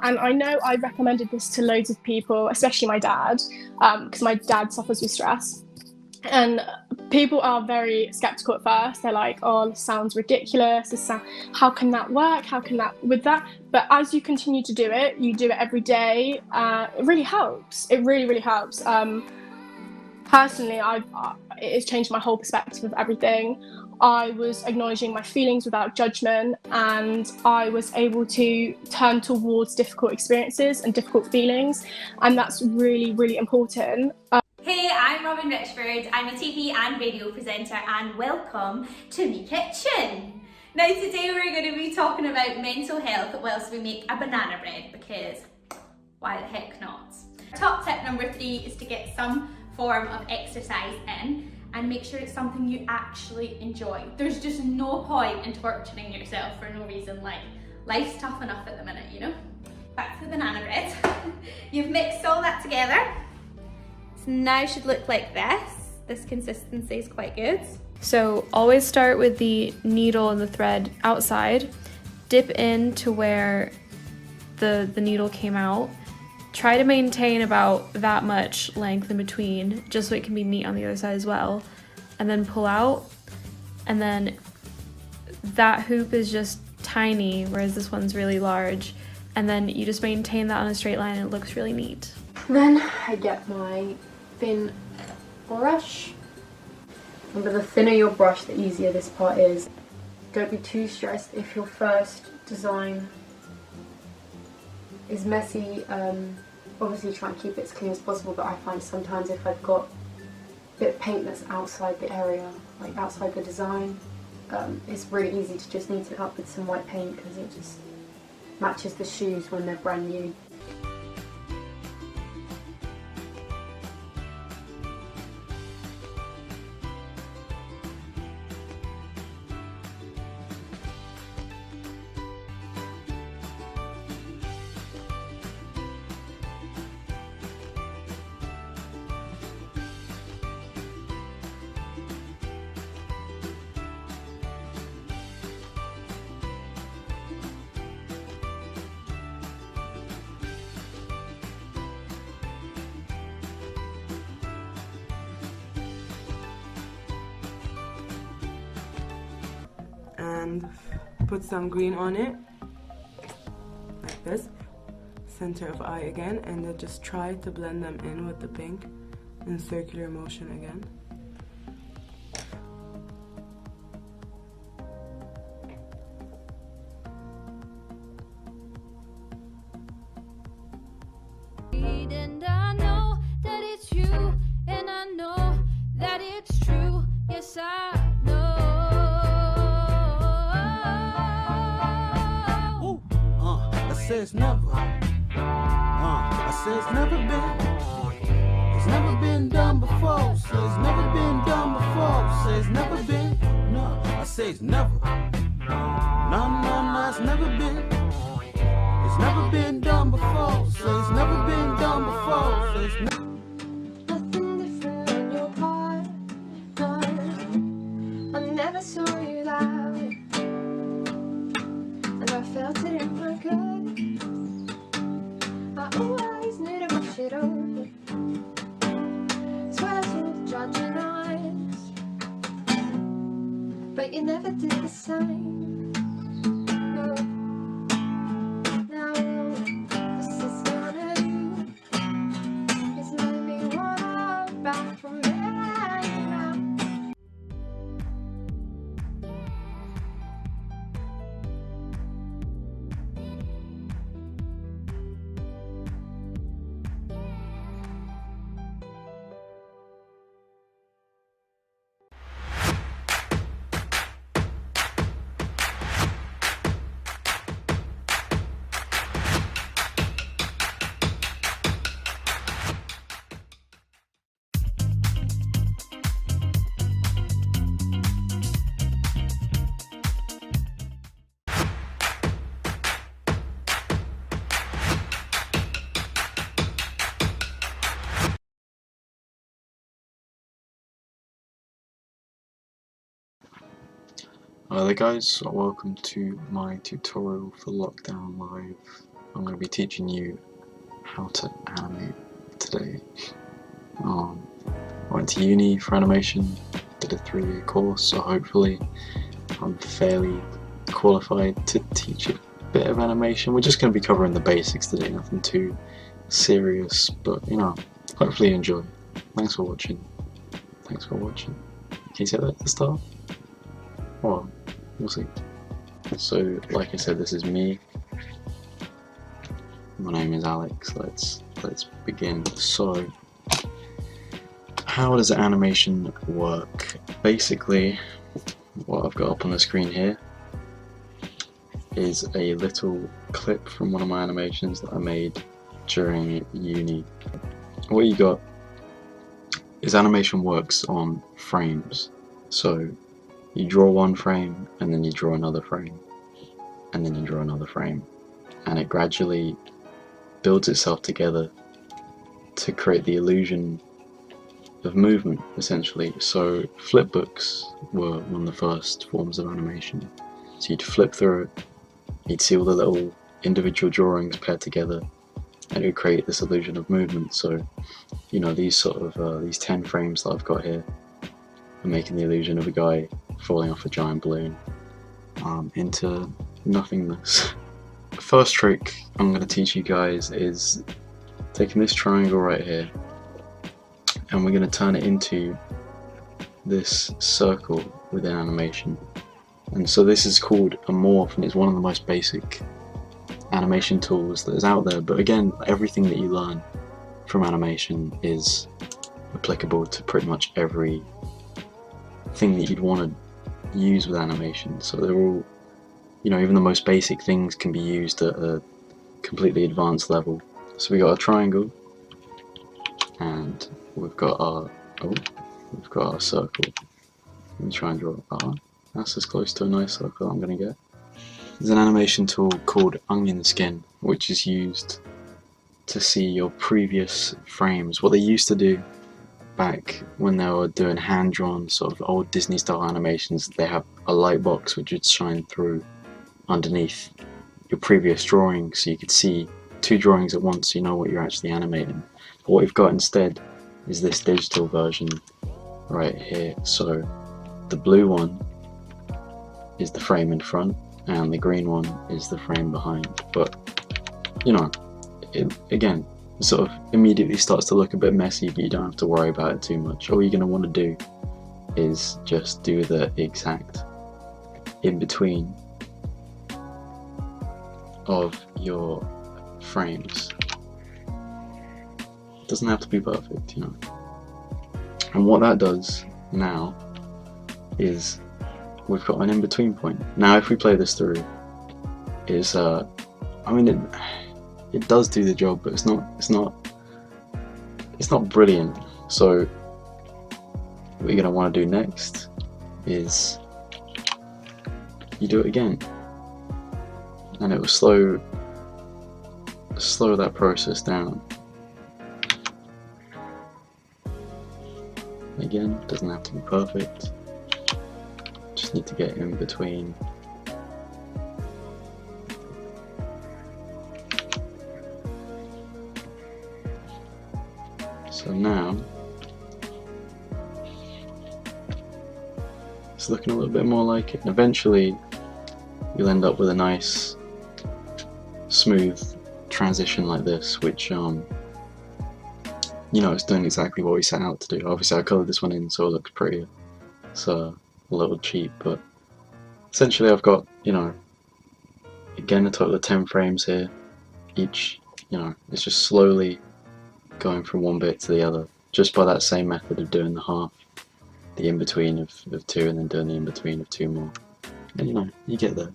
And I know I recommended this to loads of people, especially my dad, because my dad suffers with stress. And people are very skeptical at first. They're like, "Oh, this sounds ridiculous. How can that work? How can that with that?" But as you continue to do it, you do it every day. It really helps. It really, really helps. Personally, it has changed my whole perspective of everything. I was acknowledging my feelings without judgment, and I was able to turn towards difficult experiences and difficult feelings, and that's really, really important. Hey, I'm Robin Richford. I'm a TV and radio presenter, and welcome to me kitchen. Now today we're going to be talking about mental health whilst we make a banana bread, because why the heck not? Top tip number 3 is to get some form of exercise in and make sure it's something you actually enjoy. There's just no point in torturing yourself for no reason. Like, life's tough enough at the minute, you know? Back to the banana bread. You've mixed all that together. So now should look like this. This consistency is quite good. So always start with the needle and the thread outside, dip into where the needle came out. Try to maintain about that much length in between, just so it can be neat on the other side as well. And then pull out, and then that hoop is just tiny, whereas this one's really large. And then you just maintain that on a straight line and it looks really neat. Then I get my thin brush. Remember, the thinner your brush, the easier this part is. Don't be too stressed if your first design is messy. Obviously try and keep it as clean as possible, but I find sometimes if I've got a bit of paint that's outside the area, like outside the design, it's really easy to just neaten it up with some white paint because it just matches the shoes when they're brand new. And put some green on it, like this, center of eye again, and then just try to blend them in with the pink in circular motion again. And I know that it's you, and I know that it's true. Yes, I know. It's never, I say it's never been done before, say it's never been done before, say it's never been, no, I say it's never, no, it's never been done before, say it's never been done before, say it's never. Nothing different in your part, no, I never saw you that way, and I felt it in my gut. I always knew to push it over. Swear I saw the judging eyes, but you never did the same. No. Now all this is gonna do is make me wanna back from there. Hi there guys, welcome to my tutorial for Lockdown Live I'm going to be teaching you how to animate today. I went to uni for animation, did a 3-year course, so hopefully I'm fairly qualified to teach a bit of animation. We're just going to be covering the basics today, nothing too serious, but you know, hopefully you enjoy. Thanks for watching. Thanks for watching. Can you say that at the start? Well, we'll see. So, like I said, this is me. My name is Alex. Let's begin. So, how does animation work? Basically, what I've got up on the screen here is a little clip from one of my animations that I made during uni. What you got is animation works on frames. So you draw one frame, and then you draw another frame, and then you draw another frame, and it gradually builds itself together to create the illusion of movement, essentially. So flipbooks were one of the first forms of animation. So you'd flip through it, you'd see all the little individual drawings paired together, and it would create this illusion of movement. So, you know, these sort of these 10 frames that I've got here are making the illusion of a guy falling off a giant balloon into nothingness. The first trick I'm going to teach you guys is taking this triangle right here, and we're going to turn it into this circle within animation. And so this is called a morph, and it's one of the most basic animation tools that is out there. But again, everything that you learn from animation is applicable to pretty much every thing that you'd want to use with animation. So they're all, you know, even the most basic things can be used at a completely advanced level. So we got a triangle, and we've got our circle. Let me try and draw that's as close to a nice circle I'm going to get. There's an animation tool called Onion Skin, which is used to see your previous frames. What they used to do back when they were doing hand-drawn sort of old Disney style animations, they have a light box which would shine through underneath your previous drawing, so you could see 2 drawings at once, so you know what you're actually animating. But what we've got instead is this digital version right here. So the blue one is the frame in front, and the green one is the frame behind. But you know, it again sort of immediately starts to look a bit messy, but you don't have to worry about it too much. All you're going to want to do is just do the exact in between of your frames. It doesn't have to be perfect, you know. And what that does now is we've got an in-between point. Now if we play this through, is I mean it does do the job, but it's not brilliant. So what you're gonna want to do next is you do it again, and it will slow that process down. Again, doesn't have to be perfect. Just need to get in between. So now it's looking a little bit more like it, and eventually you'll end up with a nice smooth transition like this, which you know, it's doing exactly what we set out to do. Obviously I coloured this one in so it looks prettier, so a little cheap, but essentially I've got, you know, again a total of 10 frames here. Each, you know, it's just slowly going from one bit to the other, just by that same method of doing the half, the in-between of 2, and then doing the in-between of 2 more. And you know, you get there.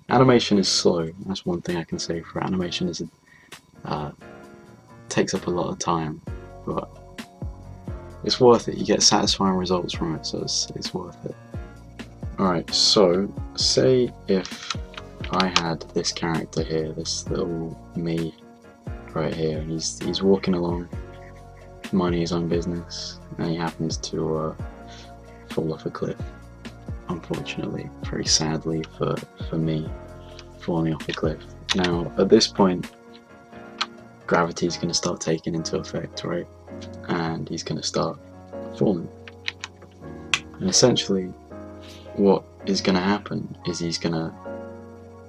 Animation is slow, that's one thing I can say for animation, is it takes up a lot of time, but it's worth it. You get satisfying results from it, so it's worth it. Alright, so say if I had this character here, this little me right here, and he's walking along, minding his own business, and he happens to fall off a cliff. Unfortunately, very sadly for me, falling off a cliff Now at this point, gravity is going to start taking into effect, right? And he's going to start falling. And essentially what is going to happen is he's going to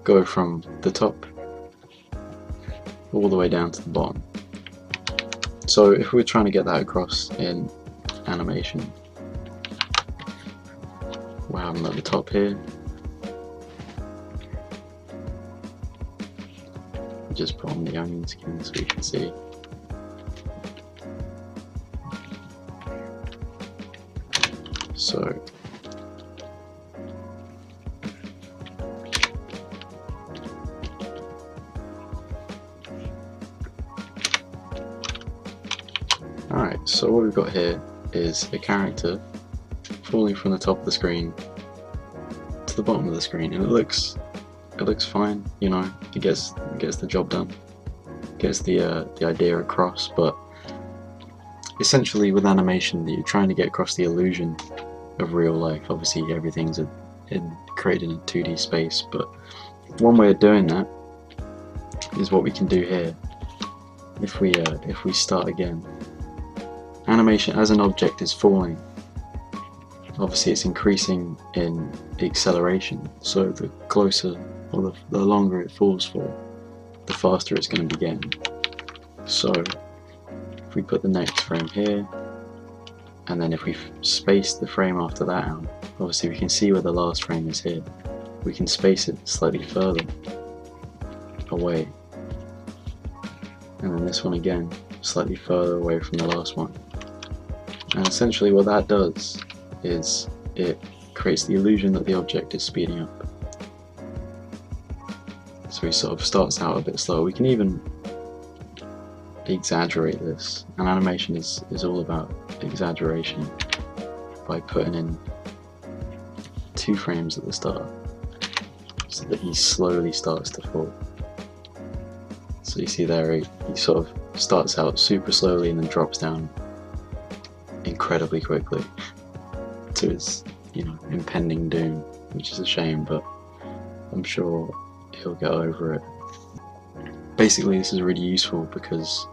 go from the top all the way down to the bottom. So if we're trying to get that across in animation, we'll have him at the top here. Just put on the onion skin so you can see. So alright, so what we've got here is a character falling from the top of the screen to the bottom of the screen, and it looks fine, you know, it gets the job done, gets the idea across. But essentially with animation, you're trying to get across the illusion of real life. Obviously everything's created in a 2D space, but one way of doing that is what we can do here. If we start again, animation as an object is falling. Obviously it's increasing in acceleration, so the closer or the longer it falls for, the faster it's going to be getting. So if we put the next frame here, and then if we space the frame after that out, obviously we can see where the last frame is here. We can space it slightly further away, and then this one again slightly further away from the last one. And essentially what that does is it creates the illusion that the object is speeding up. So he sort of starts out a bit slow. We can even exaggerate this, and animation is all about exaggeration, by putting in 2 frames at the start so that he slowly starts to fall. So you see there, he sort of starts out super slowly and then drops down incredibly quickly to his, you know, impending doom, which is a shame, but I'm sure he'll get over it. Basically this is really useful because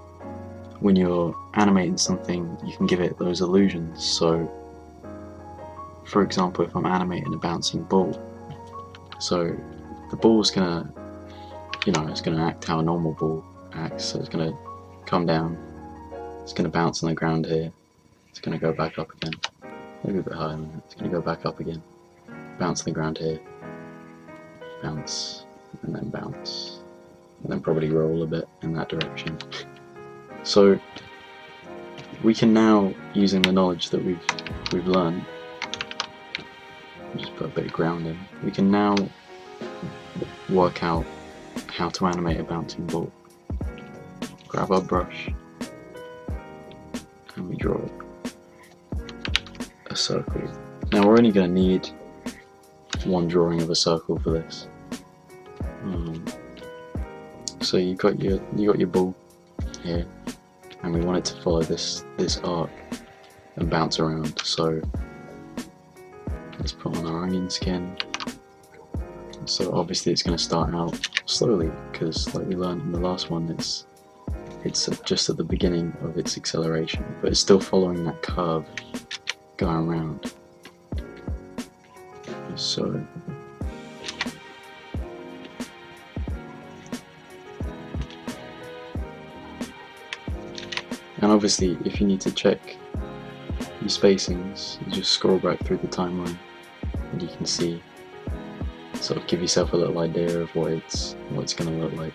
when you're animating something you can give it those illusions. So for example, if I'm animating a bouncing ball, so the ball's gonna, you know, it's gonna act how a normal ball acts. So it's gonna come down, it's gonna bounce on the ground here, it's gonna go back up again, maybe a bit higher than that, it's gonna go back up again, bounce on the ground here, bounce, and then bounce, and then probably roll a bit in that direction. So we can now, using the knowledge that we've learned, just put a bit of ground in, we can now work out how to animate a bouncing ball. Grab our brush and we draw a circle. Now we're only going to need one drawing of a circle for this. So you got your ball here, and we want it to follow this arc and bounce around. So let's put on our onion skin. So obviously it's going to start out slowly because, like we learned in the last one, it's just at the beginning of its acceleration, but it's still following that curve going around. So and obviously if you need to check your spacings, you just scroll back through the timeline and you can see, sort of give yourself a little idea of what it's going to look like.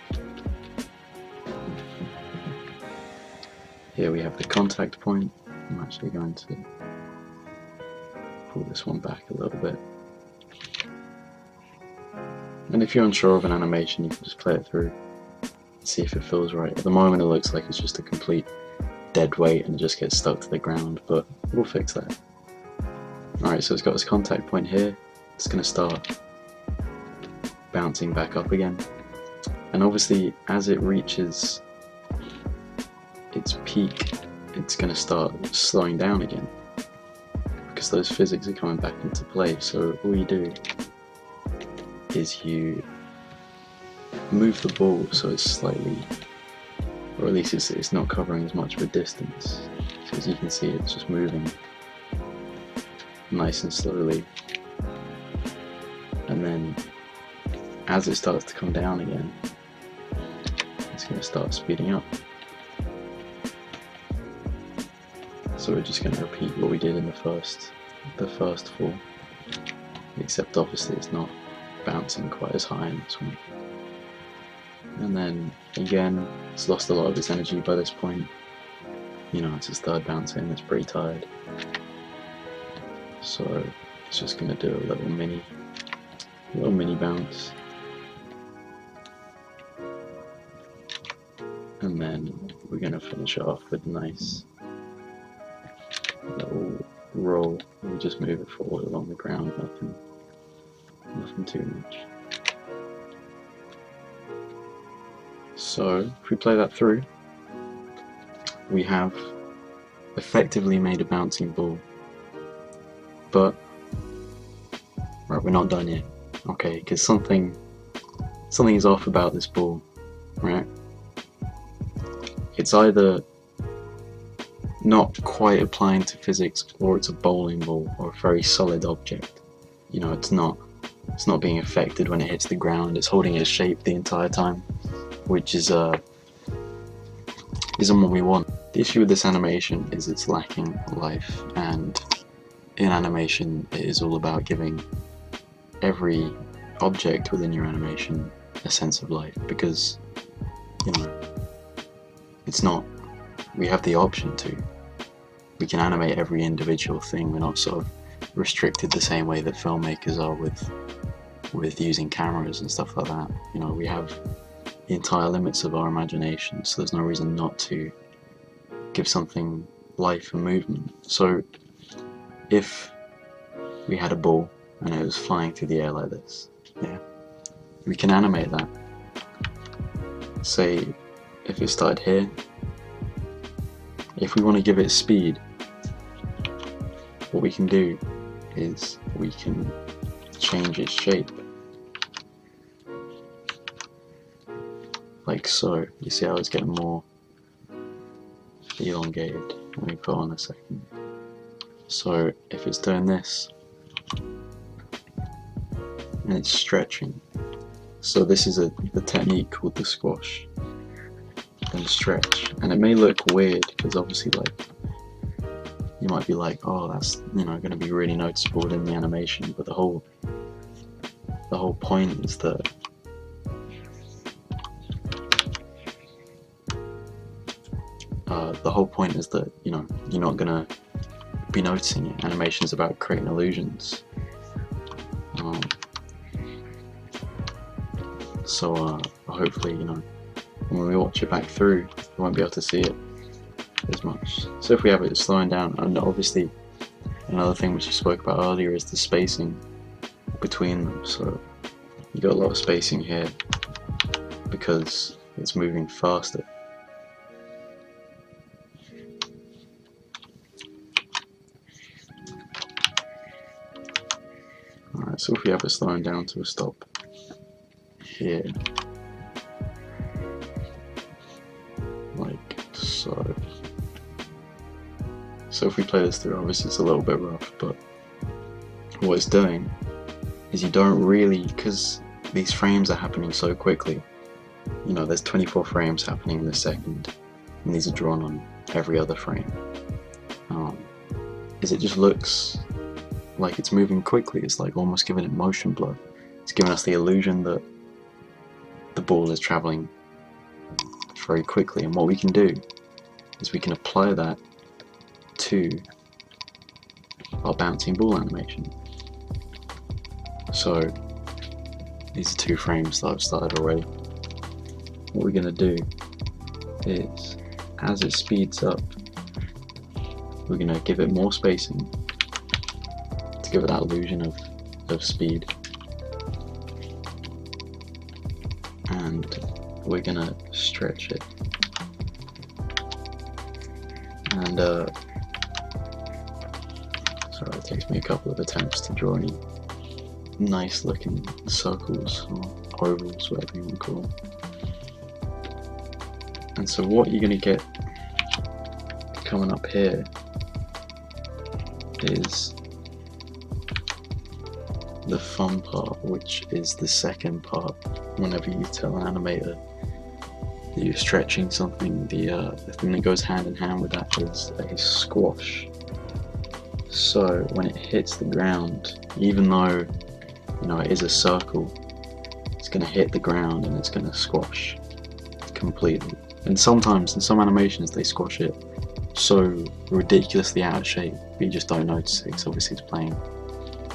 Here we have the contact point. I'm actually going to pull this one back a little bit. And if you're unsure of an animation, you can just play it through and see if it feels right. At the moment it looks like it's just a complete dead weight and it just gets stuck to the ground, but we'll fix that. Alright, so it's got its contact point here. It's going to start bouncing back up again. And obviously as it reaches its peak, it's going to start slowing down again because those physics are coming back into play. So all you do is you move the ball so it's slightly, or at least it's not covering as much of a distance. So as you can see, it's just moving nice and slowly, and then as it starts to come down again, it's going to start speeding up. So we're just going to repeat what we did in the first fall, except obviously it's not bouncing quite as high in this one. And then again, it's lost a lot of its energy by this point. You know, it's its third bounce in, it's pretty tired. So it's just going to do a little mini bounce. And then we're going to finish it off with a nice little roll. We just move it forward along the ground, nothing too much. So if we play that through, we have effectively made a bouncing ball. But right, we're not done yet, okay? Because something is off about this ball, right? It's either not quite applying to physics, or it's a bowling ball or a very solid object. You know, it's not being affected when it hits the ground. It's holding its shape the entire time, which isn't what we want. The issue with this animation is it's lacking life, and in animation it is all about giving every object within your animation a sense of life, because, you know, it's not, we have the option to. We can animate every individual thing. We're not sort of restricted the same way that filmmakers are with using cameras and stuff like that. You know, we have the entire limits of our imagination, so there's no reason not to give something life and movement. So if we had a ball and it was flying through the air like this, yeah, we can animate that. Say if it started here, if we want to give it speed, what we can do is we can change its shape. Like so. You see how it's getting more elongated. Let me put on a second. So if it's doing this, and it's stretching. So this is the technique called the squash and stretch. And it may look weird, because obviously, like, you might be like, oh, that's, you know, going to be really noticeable in the animation, but the whole point is that you know, you're not gonna be noticing it. Animation's about creating illusions. So hopefully, you know, when we watch it back through, we won't be able to see it as much. So if we have it slowing down, and obviously another thing which you spoke about earlier is the spacing between them. So you got a lot of spacing here because it's moving faster. Alright, so if we have it slowing down to a stop here, like so. So if we play this through, obviously it's a little bit rough, but what it's doing is you don't really, because these frames are happening so quickly, you know, there's 24 frames happening in a second, and these are drawn on every other frame, is it just looks like it's moving quickly. It's like almost giving it motion blur. It's giving us the illusion that the ball is traveling very quickly, and what we can do is we can apply that to our bouncing ball animation. So these are 2 frames that I've started already. What we're going to do is, as it speeds up, we're going to give it more spacing to give it that illusion of speed, and we're going to stretch it. And sorry, it takes me a couple of attempts to draw any nice looking circles or ovals, whatever you want to call them. And so what you're going to get coming up here is the fun part, which is the second part. Whenever you tell an animator that you're stretching something, the thing that goes hand in hand with that is a squash. So when it hits the ground, even though it is a circle, it's going to hit the ground and it's going to squash completely. And sometimes in some animations they squash it so ridiculously out of shape you just don't notice it, because obviously it's playing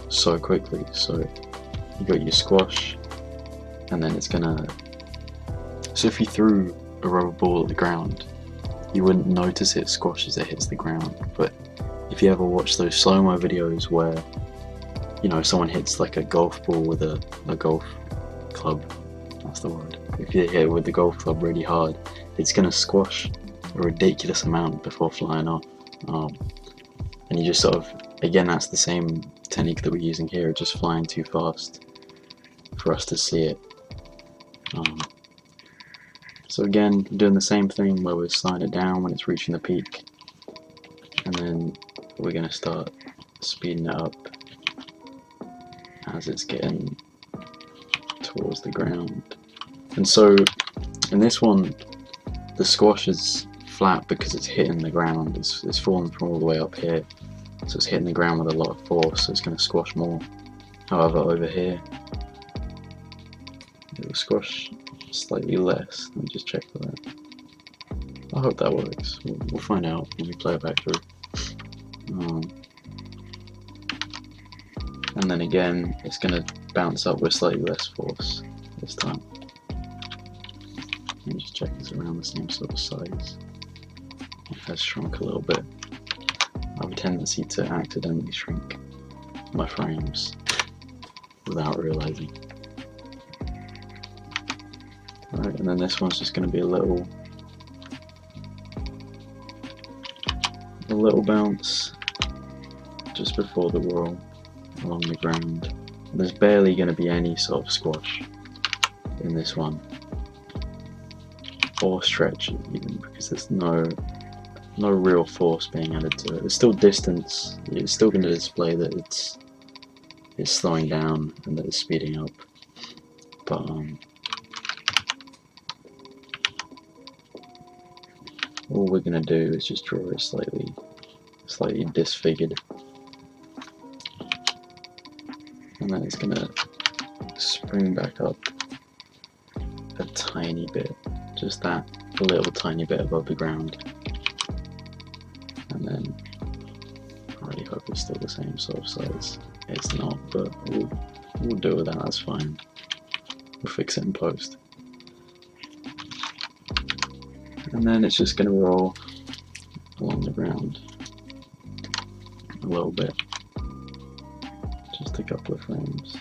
so quickly. So you got your squash, and then it's gonna, so if you threw a rubber ball at the ground, you wouldn't notice it squash as it hits the ground. But if you ever watch those slow-mo videos where someone hits like a golf ball with a golf club, that's the word, if you hit it with the golf club really hard, it's gonna squash a ridiculous amount before flying off. And you just sort of, again, that's the same technique that we're using here, just flying too fast for us to see it. So again, doing the same thing where we're slowing it down when it's reaching the peak, and then we're going to start speeding it up as it's getting towards the ground. And so in this one, the squash is flat because it's hitting the ground. It's falling from all the way up here, so it's hitting the ground with a lot of force, so it's going to squash more. However, over here it will squash slightly less. Let me just check for that. I hope that works. We'll find out when we play it back through. And then again, it's going to bounce up with slightly less force this time. Let me just check it's around the same sort of size. It has shrunk a little bit. I have a tendency to accidentally shrink my frames without realizing. Right, and then this one's just going to be a little bounce just before the roll along the ground. There's barely going to be any sort of squash in this one, or stretch even, because there's no real force being added to it. There's still distance. It's still going to display that it's slowing down and that it's speeding up, but all we're going to do is just draw it slightly disfigured, and then it's going to spring back up a tiny bit, just that little tiny bit above the ground. And then I really hope it's still the same sort of size. It's not, but we'll do with that, that's fine. We'll fix it in post. And then it's just going to roll along the ground a little bit. Just a couple of frames.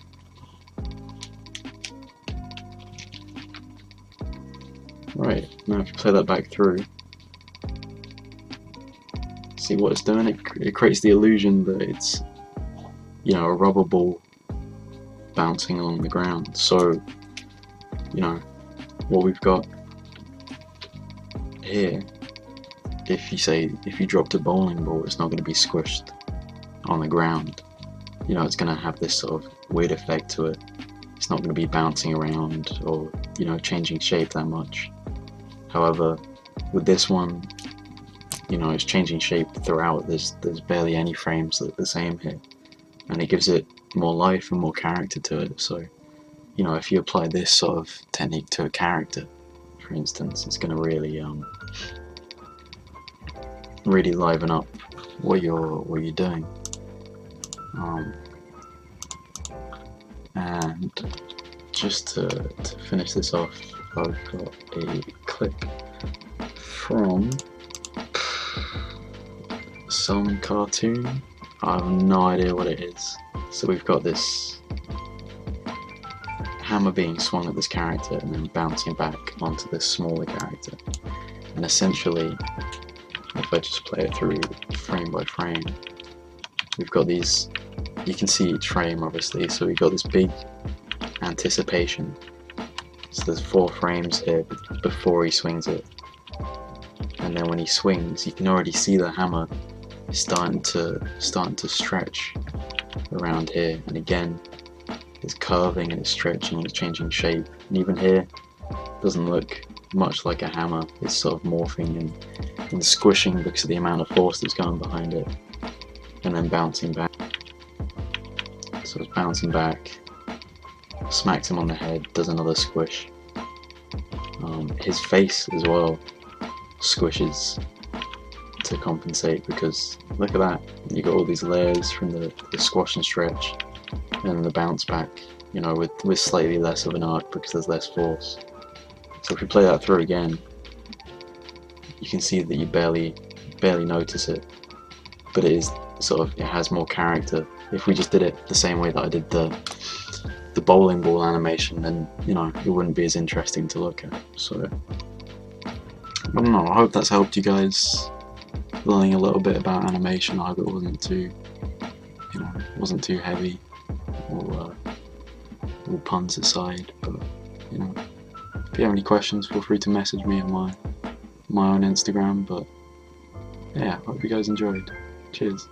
Right, now if you play that back through, see what it's doing? It creates the illusion that it's, a rubber ball bouncing along the ground. So, what we've got here, if you dropped a bowling ball, it's not going to be squished on the ground. It's going to have this sort of weird effect to it. It's not going to be bouncing around or, changing shape that much. However, with this one, it's changing shape throughout. There's barely any frames that are the same here, and it gives it more life and more character to it. So, if you apply this sort of technique to a character, for instance, it's going to really liven up what you're doing. And just to finish this off, I've got a clip from some cartoon. I have no idea what it is. So we've got this hammer being swung at this character and then bouncing back onto this smaller character. And essentially, if I just play it through frame by frame, we've got these, you can see each frame obviously, so we've got this big anticipation So there's 4 frames here before he swings it, and then when he swings, you can already see the hammer starting to stretch around here, and again it's curving and it's stretching, it's changing shape, and even here doesn't look much like a hammer. It's sort of morphing and squishing because of the amount of force that's going behind it, and then bouncing back. So it's bouncing back, smacks him on the head, does another squish. His face as well squishes to compensate, because look at that, you got all these layers from the squash and stretch, and the bounce back, you know, with slightly less of an arc because there's less force. So if we play that through again, you can see that you barely notice it, but it is it has more character. If we just did it the same way that I did the bowling ball animation, then, you know, it wouldn't be as interesting to look at. So I don't know, I hope that's helped you guys learning a little bit about animation. I hope it wasn't too, you know, wasn't too heavy, all puns aside. But, you know, if you have any questions, feel free to message me on my own Instagram. But yeah, hope you guys enjoyed. Cheers.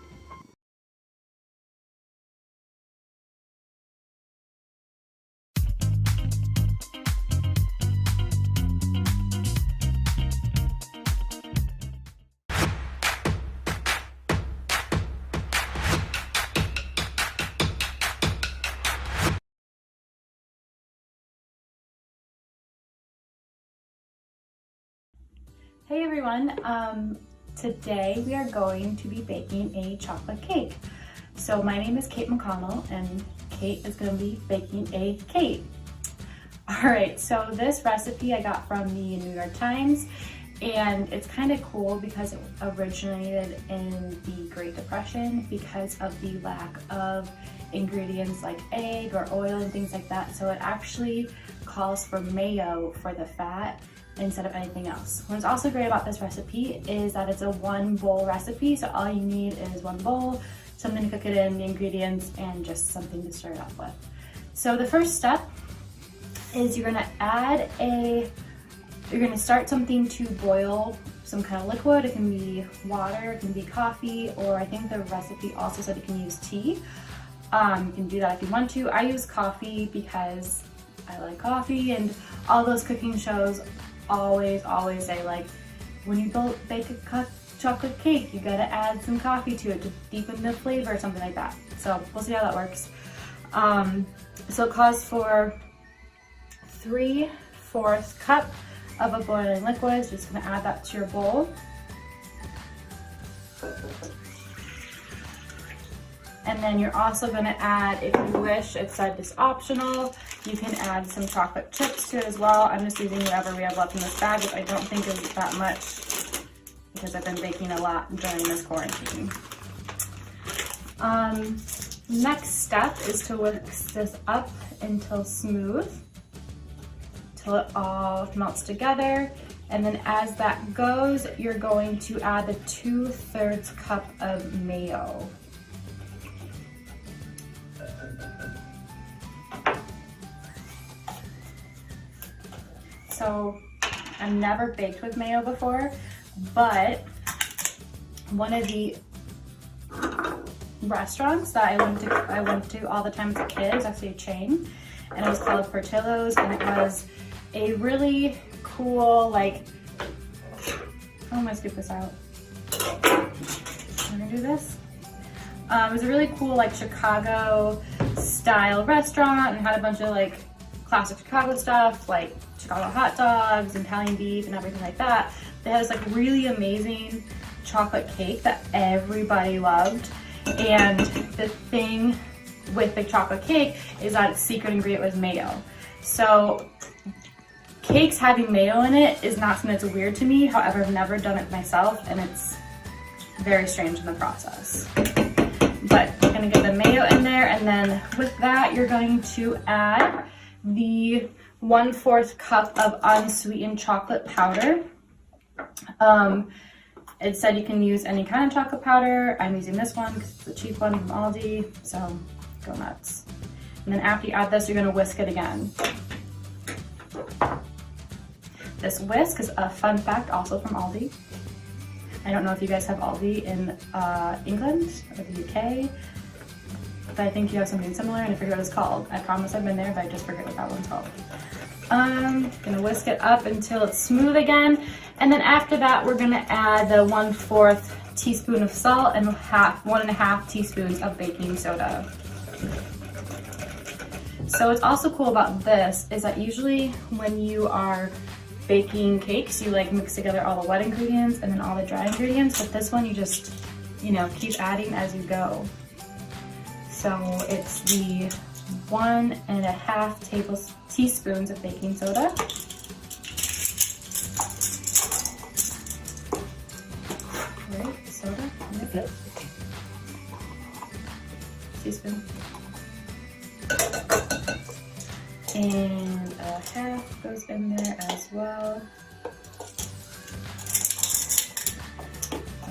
Hey everyone, today we are going to be baking a chocolate cake. So my name is Kate McConnell and Kate is going to be baking a cake. Alright, so this recipe I got from the New York Times, and it's kind of cool because it originated in the Great Depression because of the lack of ingredients like egg or oil and things like that. So it actually calls for mayo for the fat instead of anything else. What's also great about this recipe is that it's a 1 bowl recipe, so all you need is 1 bowl, something to cook it in, the ingredients, and just something to start off with. So the first step is you're gonna start something to boil some kind of liquid. It can be water, it can be coffee, or I think the recipe also said you can use tea. You can do that if you want to. I use coffee because I like coffee, and all those cooking shows always say, like, when you bake a chocolate cake, you gotta add some coffee to it to deepen the flavor or something like that. So we'll see how that works. So it calls for 3/4 cup of a boiling liquid. So just gonna add that to your bowl. And then you're also gonna add, if you wish, it said it's optional, you can add some chocolate chips to it as well. I'm just using whatever we have left in this bag, which I don't think is that much because I've been baking a lot during this quarantine. Next step is to whisk this up until smooth, till it all melts together. And then as that goes, you're going to add the 2/3 cup of mayo. So I've never baked with mayo before, but one of the restaurants that I went to all the time as a kid, it was actually a chain, and it was called Portillo's, and it was a really cool, like, how am I gonna scoop this out? I'm gonna do this. It was a really cool, like, Chicago style restaurant, and had a bunch of, like, classic Chicago stuff, like Chicago hot dogs and Italian beef and everything like that. They had this, like, really amazing chocolate cake that everybody loved. And the thing with the chocolate cake is that its secret ingredient was mayo. So cakes having mayo in it is not something that's weird to me. However, I've never done it myself, and it's very strange in the process. But you're gonna get the mayo in there, and then with that, you're going to add the 1/4 cup of unsweetened chocolate powder. It said you can use any kind of chocolate powder. I'm using this one because it's the cheap one from Aldi, so go nuts. And then after you add this, you're gonna whisk it again. This whisk is a fun fact, also from Aldi. I don't know if you guys have Aldi in England or the UK, but I think you have something similar and I forget what it's called. I promise I've been there, but I just forget what that one's called. Gonna whisk it up until it's smooth again. And then after that, we're gonna add the 1/4 teaspoon of salt and 1.5 teaspoons of baking soda. So what's also cool about this is that usually when you are baking cakes, you like mix together all the wet ingredients and then all the dry ingredients, but this one you just, you know, keep adding as you go. So it's the 1.5 teaspoons of baking soda. Right, soda, okay. Teaspoon. And a half goes in there as well.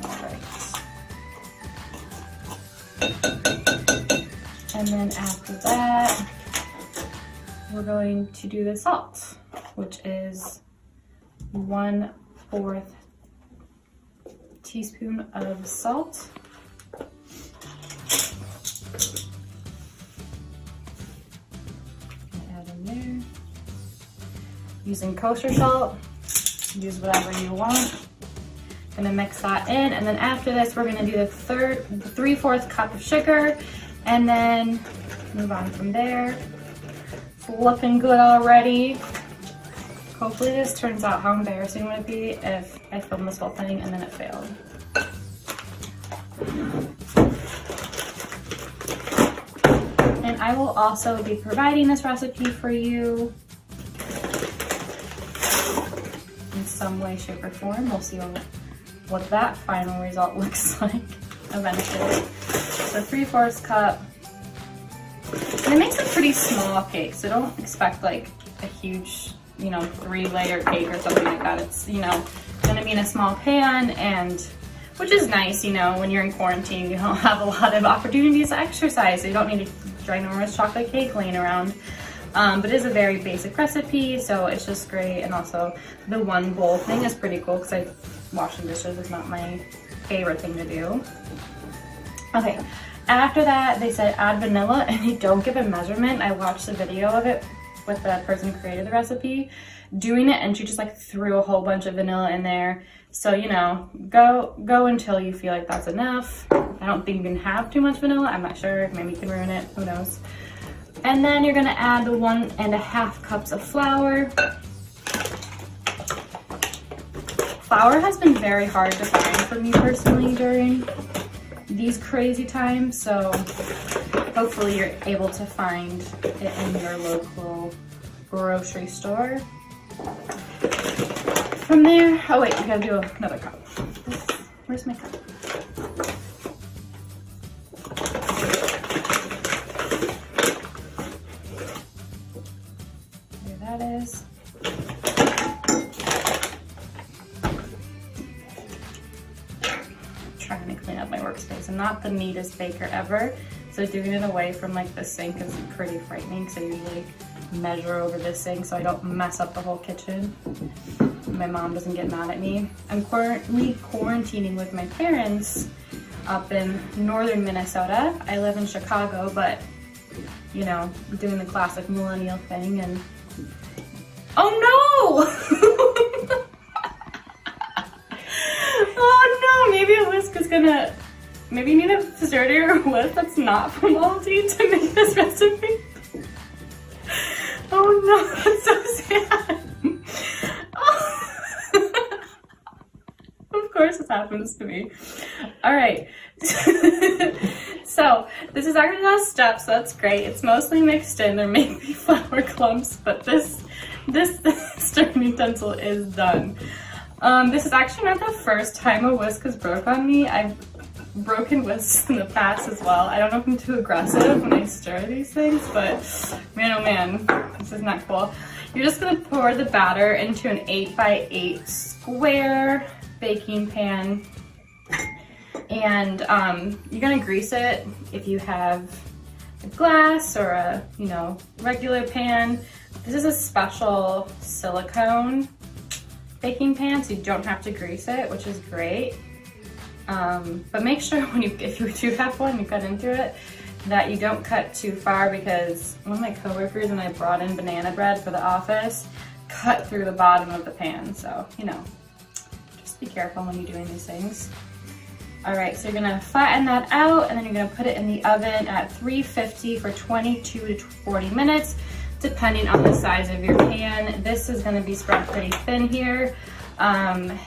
All right. And then after that, we're going to do the salt, which is 1/4 teaspoon of salt. Add in there. Using kosher salt, use whatever you want. Gonna mix that in, and then after this, we're gonna do the 3/4 cup of sugar, and then move on from there. It's looking good already. Hopefully this turns out. How embarrassing would it be if I filmed this whole thing and then it failed? And I will also be providing this recipe for you in some way, shape, or form. We'll see what that final result looks like eventually. So 3/4 cup. And it makes a pretty small cake, so don't expect like a huge, you know, 3-layer cake or something like that. It's, you know, gonna be in a small pan, and which is nice, you know, when you're in quarantine, you don't have a lot of opportunities to exercise, so you don't need a ginormous chocolate cake laying around. But it is a very basic recipe, so it's just great. And also the one bowl thing is pretty cool because washing dishes is not my favorite thing to do. Okay, after that they said add vanilla, and they don't give a measurement. I watched the video of it with the person who created the recipe doing it, and she just like threw a whole bunch of vanilla in there. So, you know, go until you feel like that's enough. I don't think you can have too much vanilla. I'm not sure, maybe you can ruin it, who knows. And then you're gonna add the 1.5 cups of flour. Flour has been very hard to find for me personally during these crazy times, so hopefully you're able to find it in your local grocery store. From there, oh wait, we gotta do another cup. Where's my cup? There that is. Trying to clean up my workspace. I'm not the neatest baker ever, so doing it away from like the sink is pretty frightening, because I usually measure over this sink so I don't mess up the whole kitchen. My mom doesn't get mad at me. I'm currently quarantining with my parents up in northern Minnesota. I live in Chicago, but you know, doing the classic millennial thing, and oh no! Oh no, maybe a whisk is gonna, maybe you need a sturdier whisk that's not from Aldi to make this recipe. Oh no, that's so sad. Of course this happens to me. All right. So this is our last step, so that's great. It's mostly mixed in. There may be flour clumps, but this stirring utensil is done. This is actually not the first time a whisk has broke on me. I've broken whisks in the past as well. I don't know if I'm too aggressive when I stir these things, but man, oh man, this is not cool. You're just gonna pour the batter into an 8x8 square baking pan, and you're gonna grease it if you have a glass or a, you know, regular pan. This is a special silicone baking pan, so you don't have to grease it, which is great. But make sure if you do have one, you cut into it, that you don't cut too far, because one of my coworkers, when I brought in banana bread for the office, cut through the bottom of the pan. So, you know, just be careful when you're doing these things. All right, so you're gonna flatten that out, and then you're gonna put it in the oven at 350 for 22 to 40 minutes, depending on the size of your pan. This is gonna be spread pretty thin here.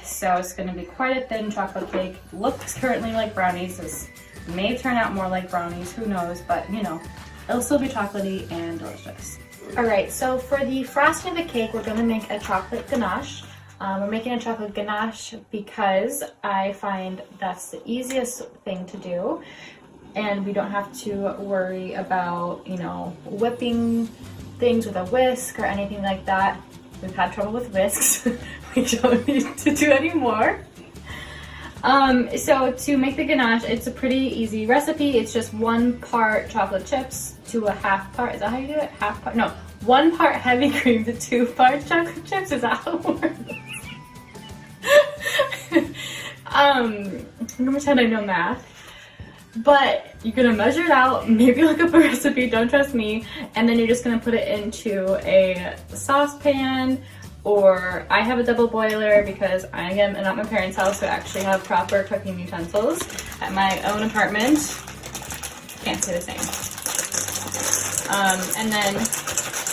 So it's gonna be quite a thin chocolate cake. Looks currently like brownies. This may turn out more like brownies, who knows, but you know, it'll still be chocolatey and delicious. All right, so for the frosting of the cake, we're gonna make a chocolate ganache. We're making a chocolate ganache because I find that's the easiest thing to do, and we don't have to worry about, you know, whipping things with a whisk or anything like that. We've had trouble with whisks. We don't need to do anymore. So to make the ganache, it's a pretty easy recipe. It's just 1 part chocolate chips to a half part. Is that how you do it? Half part? No, 1 part heavy cream to 2 parts chocolate chips. Is that how it works? I'm gonna pretend I know math. But you're gonna measure it out, maybe look up a recipe, don't trust me, and then you're just gonna put it into a saucepan, or I have a double boiler because I am at my parents' house, so I actually have proper cooking utensils. At my own apartment, can't say the same. And then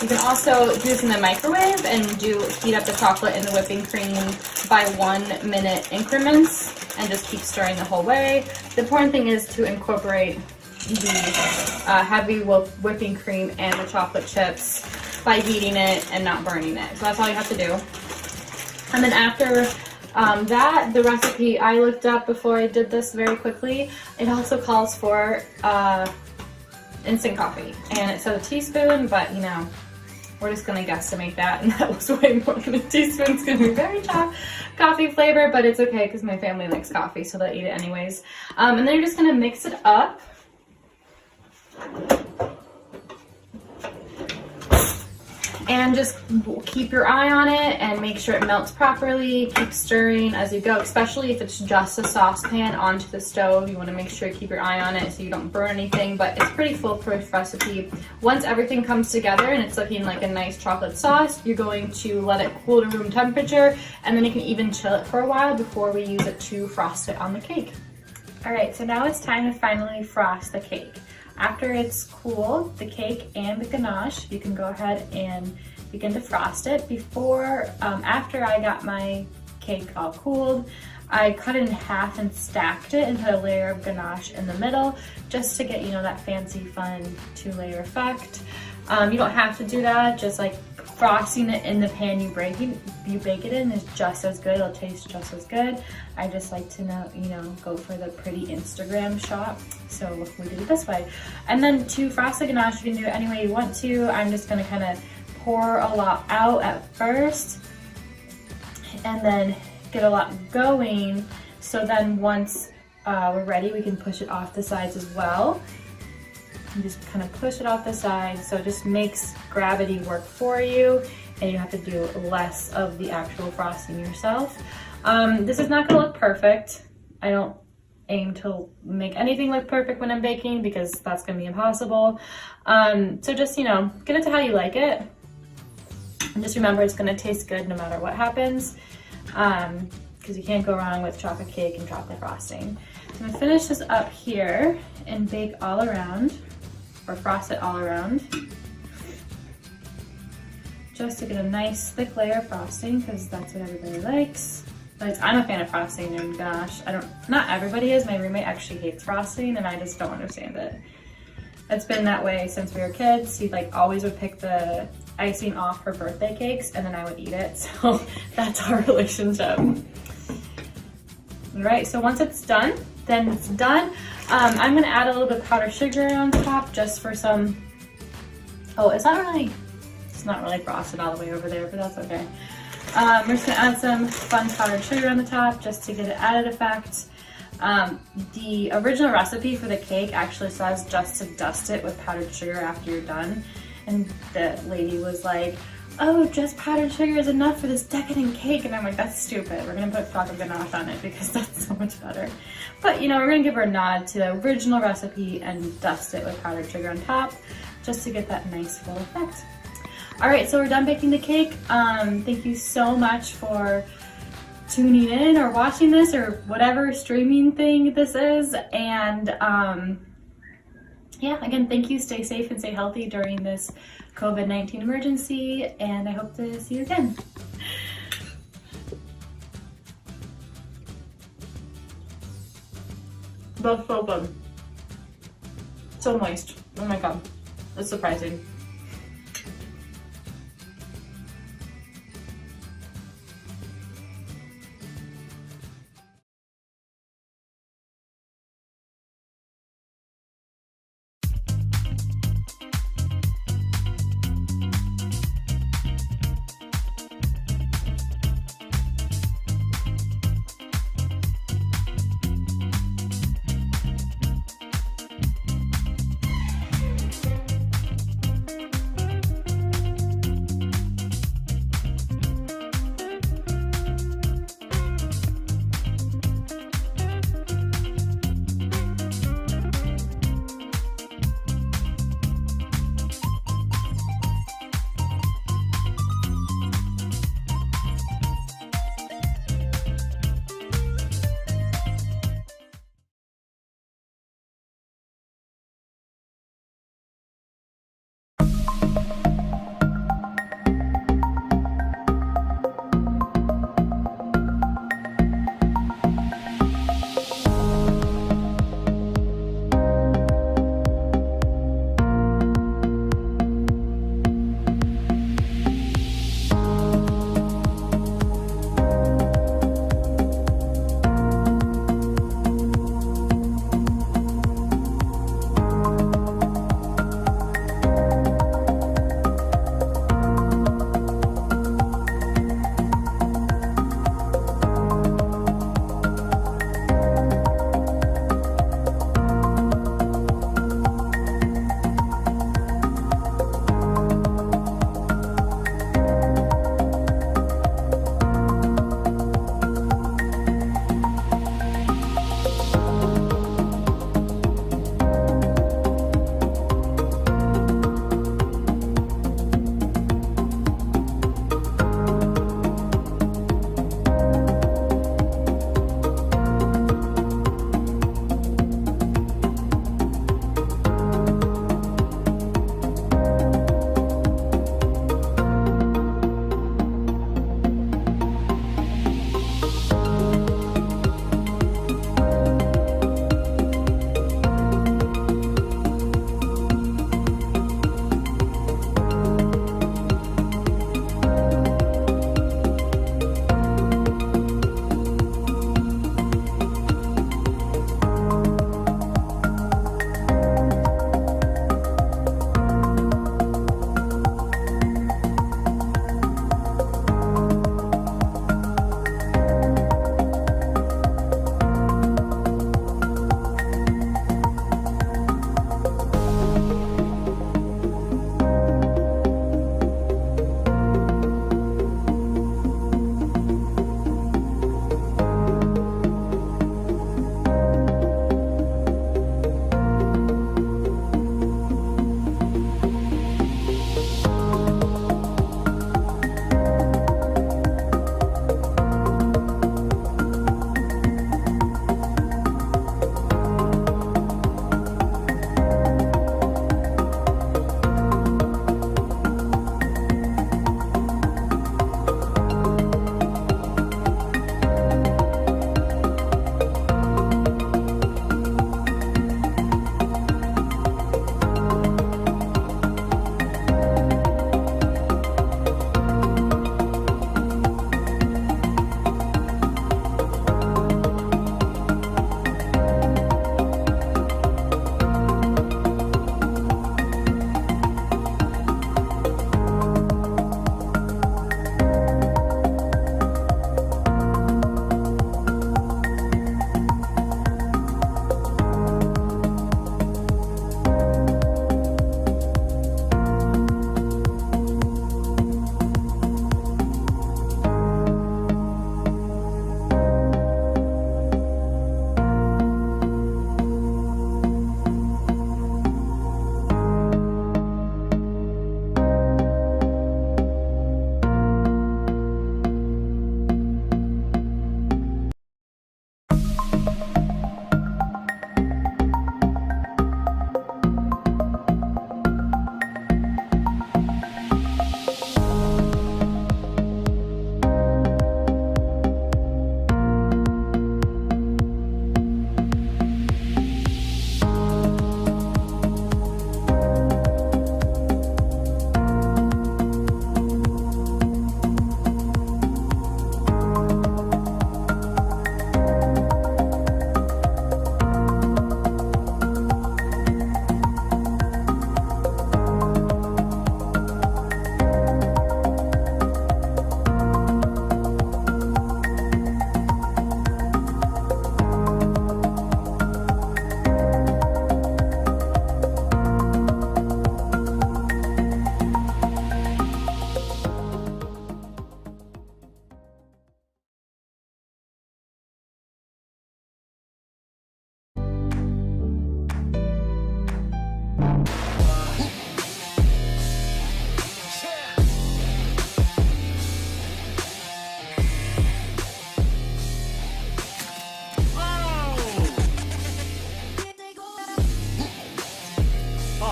you can also do this in the microwave and heat up the chocolate and the whipping cream by 1 minute increments, and just keep stirring the whole way. The important thing is to incorporate the heavy whipping cream and the chocolate chips by heating it and not burning it. So that's all you have to do. And then after that, the recipe I looked up before I did this very quickly, it also calls for instant coffee. And it says a teaspoon, but you know, we're just gonna guesstimate that, and that was way more than a teaspoon. It's gonna be very coffee flavor, but it's okay because my family likes coffee, so they'll eat it anyways. And then you're just gonna mix it up. And just keep your eye on it and make sure it melts properly. Keep stirring as you go, especially if it's just a saucepan onto the stove. You want to make sure you keep your eye on it so you don't burn anything, but it's pretty foolproof recipe. Once everything comes together and it's looking like a nice chocolate sauce, you're going to let it cool to room temperature, and then you can even chill it for a while before we use it to frost it on the cake. All right, so now it's time to finally frost the cake. After it's cooled, the cake and the ganache, you can go ahead and begin to frost it. After I got my cake all cooled, I cut it in half and stacked it and put a layer of ganache in the middle, just to get, you know, that fancy, fun 2-layer effect. You don't have to do that, just like frosting it in the pan you bake it in is just as good. It'll taste just as good. I just like to go for the pretty Instagram shot, so we did it this way. And then to frost the ganache, you can do it any way you want to. I'm just gonna kind of pour a lot out at first, and then get a lot going. So then once we're ready, we can push it off the sides as well. And just kind of push it off the side, so it just makes gravity work for you, and you have to do less of the actual frosting yourself. This is not gonna look perfect. I don't aim to make anything look perfect when I'm baking, because that's gonna be impossible. So just, you know, get it to how you like it. And just remember, it's gonna taste good no matter what happens, because you can't go wrong with chocolate cake and chocolate frosting. I'm gonna finish this up here and bake all around, or frost it all around, just to get a nice thick layer of frosting, because that's what everybody likes. But I'm a fan of frosting, and gosh, not everybody is. My roommate actually hates frosting, and I just don't understand it. It's been that way since we were kids. He always would pick the icing off for birthday cakes, and then I would eat it. So that's our relationship. All right, so once it's done, then it's done. I'm gonna add a little bit of powdered sugar on top, just for some, it's not really frosted all the way over there, but that's okay. We're just gonna add some fun powdered sugar on the top, just to get an added effect. The original recipe for the cake actually says just to dust it with powdered sugar after you're done. And the lady was like, oh, just powdered sugar is enough for this decadent cake. And I'm like, that's stupid. We're gonna put chocolate ganache on it because that's so much better. But you know, we're gonna give her a nod to the original recipe and dust it with powdered sugar on top just to get that nice full effect. All right, so we're done baking the cake. Thank you so much for tuning in or watching this or whatever streaming thing this is. And yeah, again, thank you. Stay safe and stay healthy during this COVID-19 emergency, and I hope to see you again. Both so good. So moist. Oh my god. That's surprising.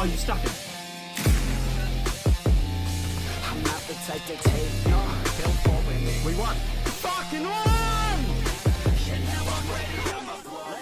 Oh, you stuck it. I'm not the type to take no pill for women. We won. Fucking won! You never ready on the floor.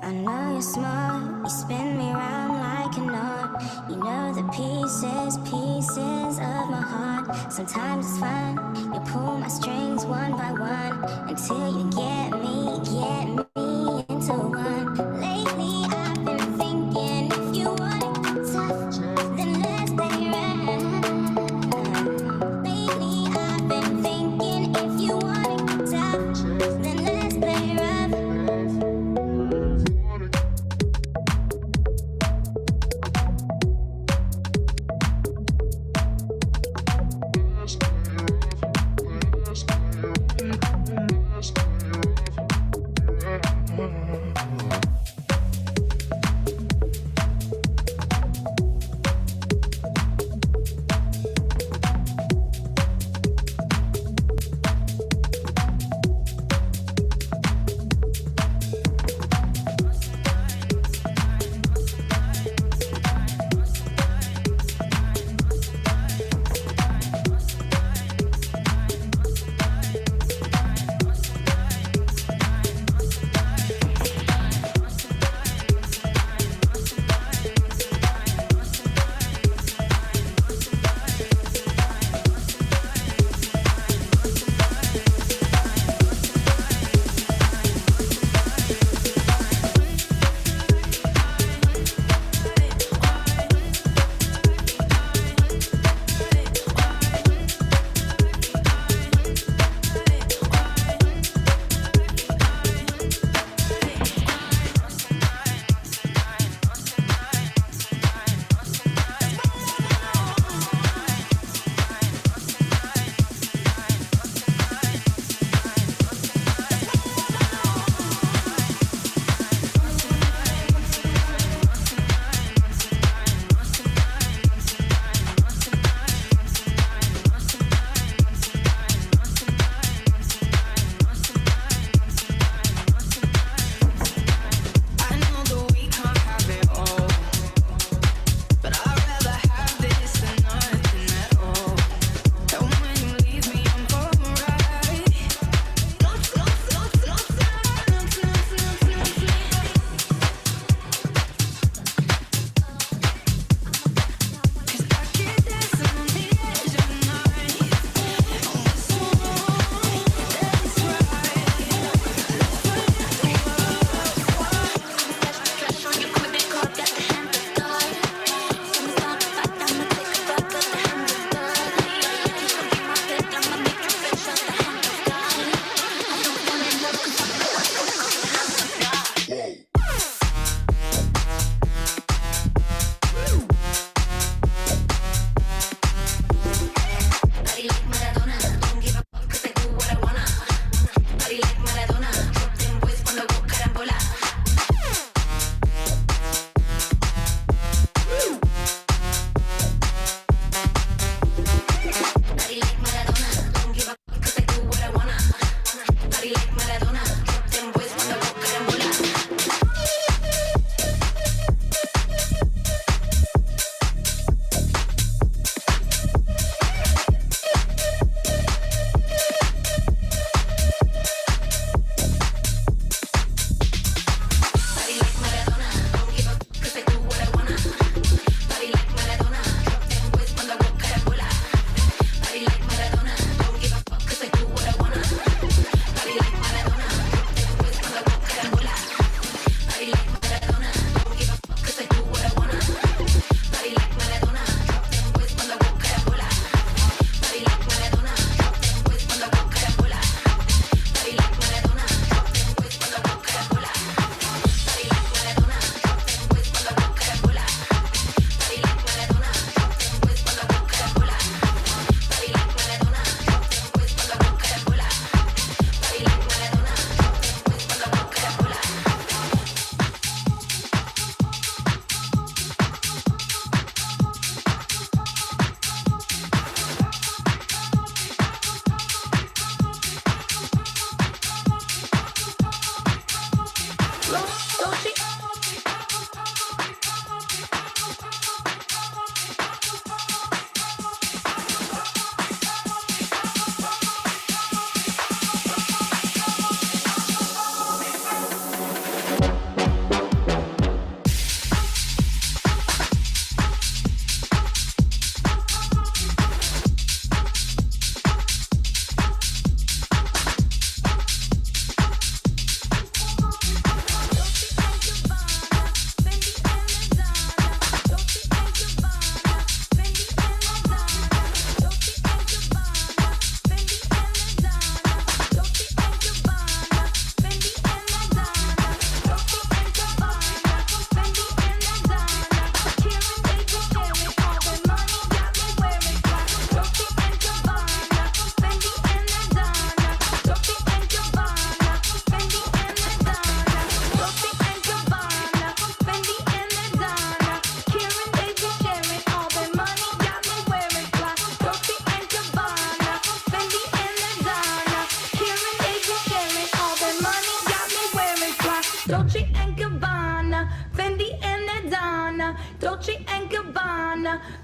I know you're smart, you spin me round like a knot. You know the pieces of my heart. Sometimes it's fun, you pull my strings one by one until you get me into one. Lately I've been thinking if you want it tough, then let's stay right. Lately I've been thinking if you want it tough, then let's stay right.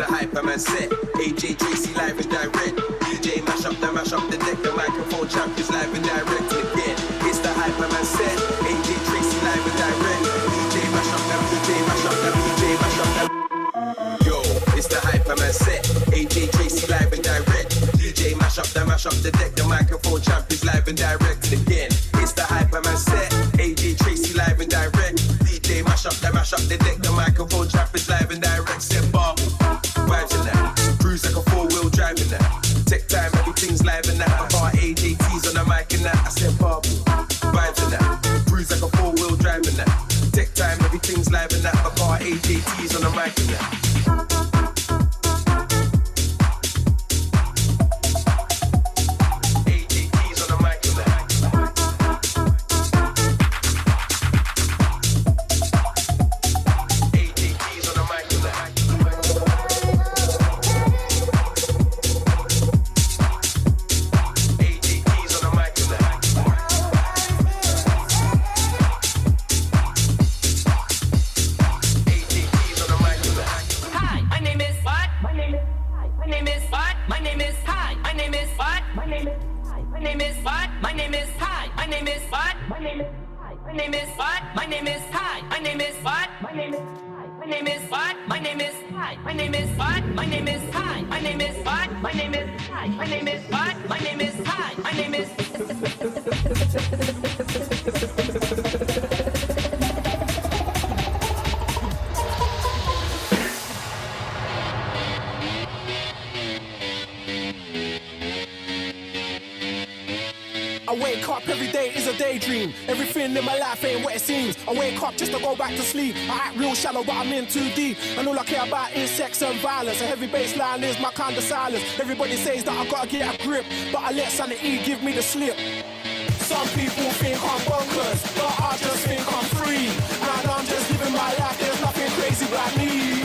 the Hyperman set. AJ Tracy live and direct. DJ mash up the deck. The microphone champ is live and direct again. It's the Hyperman set. AJ Tracy live and direct. DJ mash up them. DJ mash up them. DJ mash up them. Yo, it's the Hyperman set. AJ Tracy live and direct. DJ mash up the deck. The microphone champ is live and direct again. It's the Hyperman set. AJ Tracy live and direct. DJ mash up the deck. The microphone champ is live and direct. Step up, vibes in that. Cruise like a 4-wheel drive in that. Tech time, everything's live in that. I got AJTs on the mic in that. I step up, vibes in that. Cruise like a 4-wheel drive in that. Tech time, everything's live in that. I got AJTs on the mic in that. I wake up every day is a daydream. Everything in my life ain't what it seems. I wake up just to go back to sleep. I act real shallow, but I'm in too deep. And all I care about is sex and violence. A heavy baseline is my kind of silence. Everybody says that I gotta get a grip, but I let sanity give me the slip. Some people think I'm bonkers, but I just think I'm free. And I'm just living my life, there's nothing crazy about me.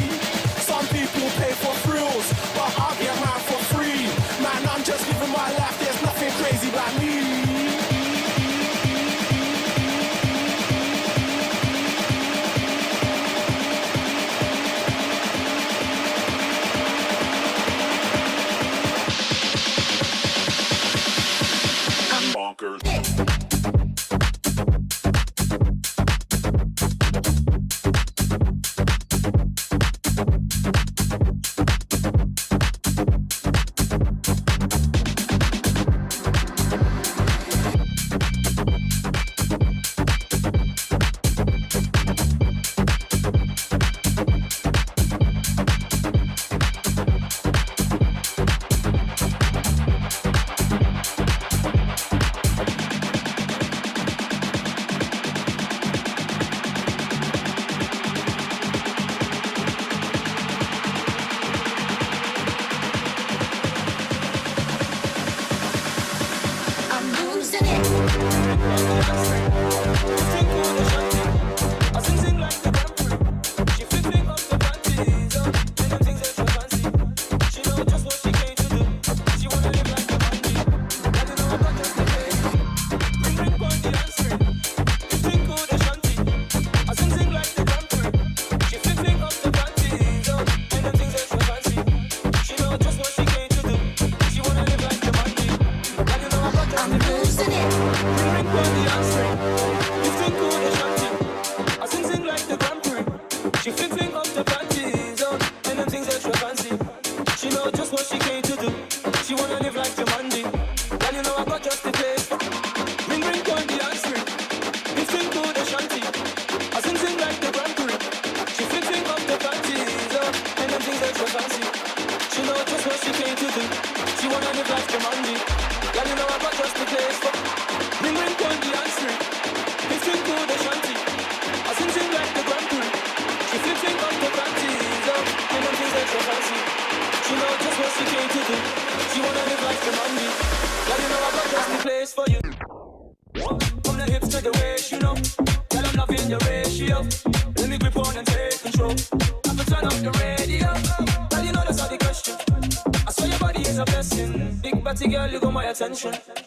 Some people pay for thrills, but I get mine for free. Man, I'm just living my life, there's nothing crazy about me.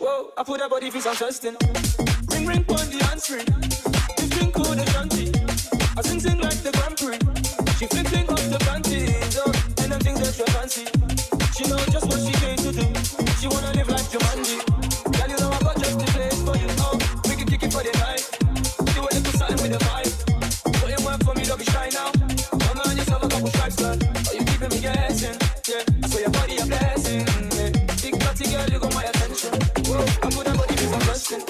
Whoa, I put her body for some testing. Ring ring on the answering. This thing called a shanty. I sing like the Grand Prix. She flipping off the panties, oh, and them things extra fancy. She know just what she came to do. She wanna live like Jumanji. Girl, you know I got just the place for you. Oh, we can kick it for the night. Do a little something with the vibe. Put in work for me, don't be shy now. Come on, yourself a couple stripes, girl. Oh, you keeping me guessing. Yeah, I swear your body a blessing. Yeah. Big party girl, you got my attention. Whoa, I put that body with some blessing.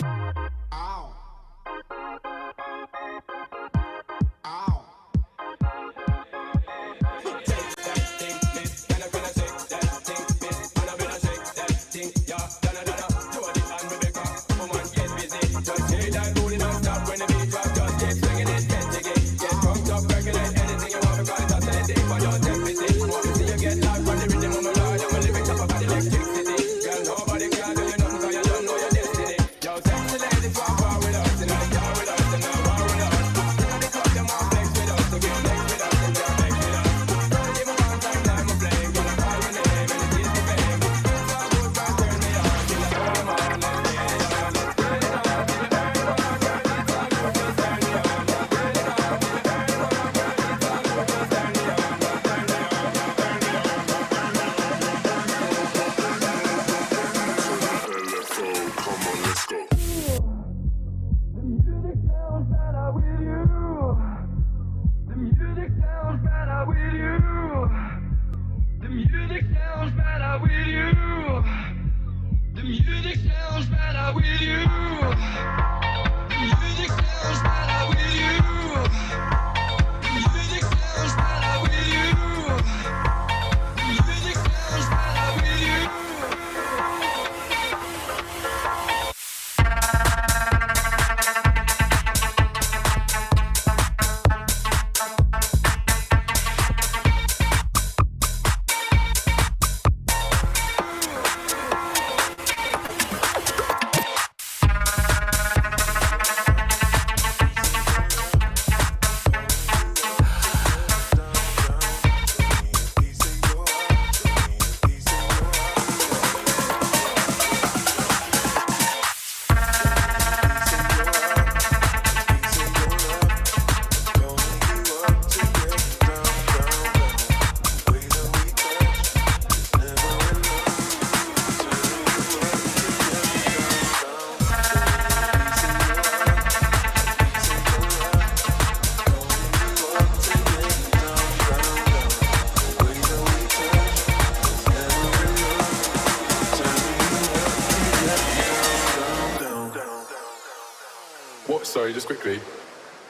Sorry, just quickly.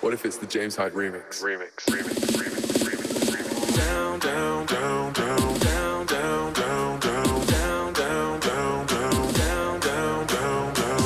What if it's the James Hyde remix? Remix. Down, down, down, down, down, down, down, down, down, down, down, down, down, down, down, down,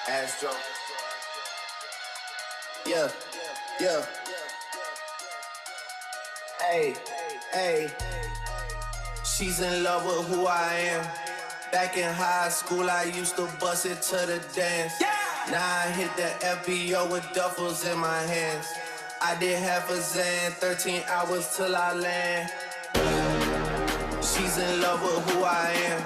Astro. Yeah, yeah. Hey, hey. She's in love with who I am. Back in high school, I used to bust it to the dance. Now I hit the FBO with duffels in my hands. I did half a Zan, 13 hours till I land. She's in love with who I am.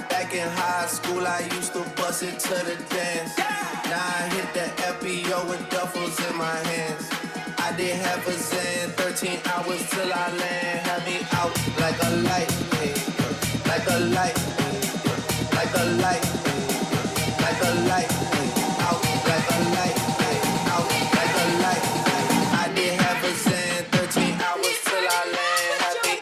Back in high school, I used to bust it to the dance. Now I hit the FBO with duffels in my hands. I did half a Zan, 13 hours till I land. Had me out like a light, hey, like a light, like a light, like a light, out like a light, out like a light. I did half a Zan, 13 hours till I land. Happy.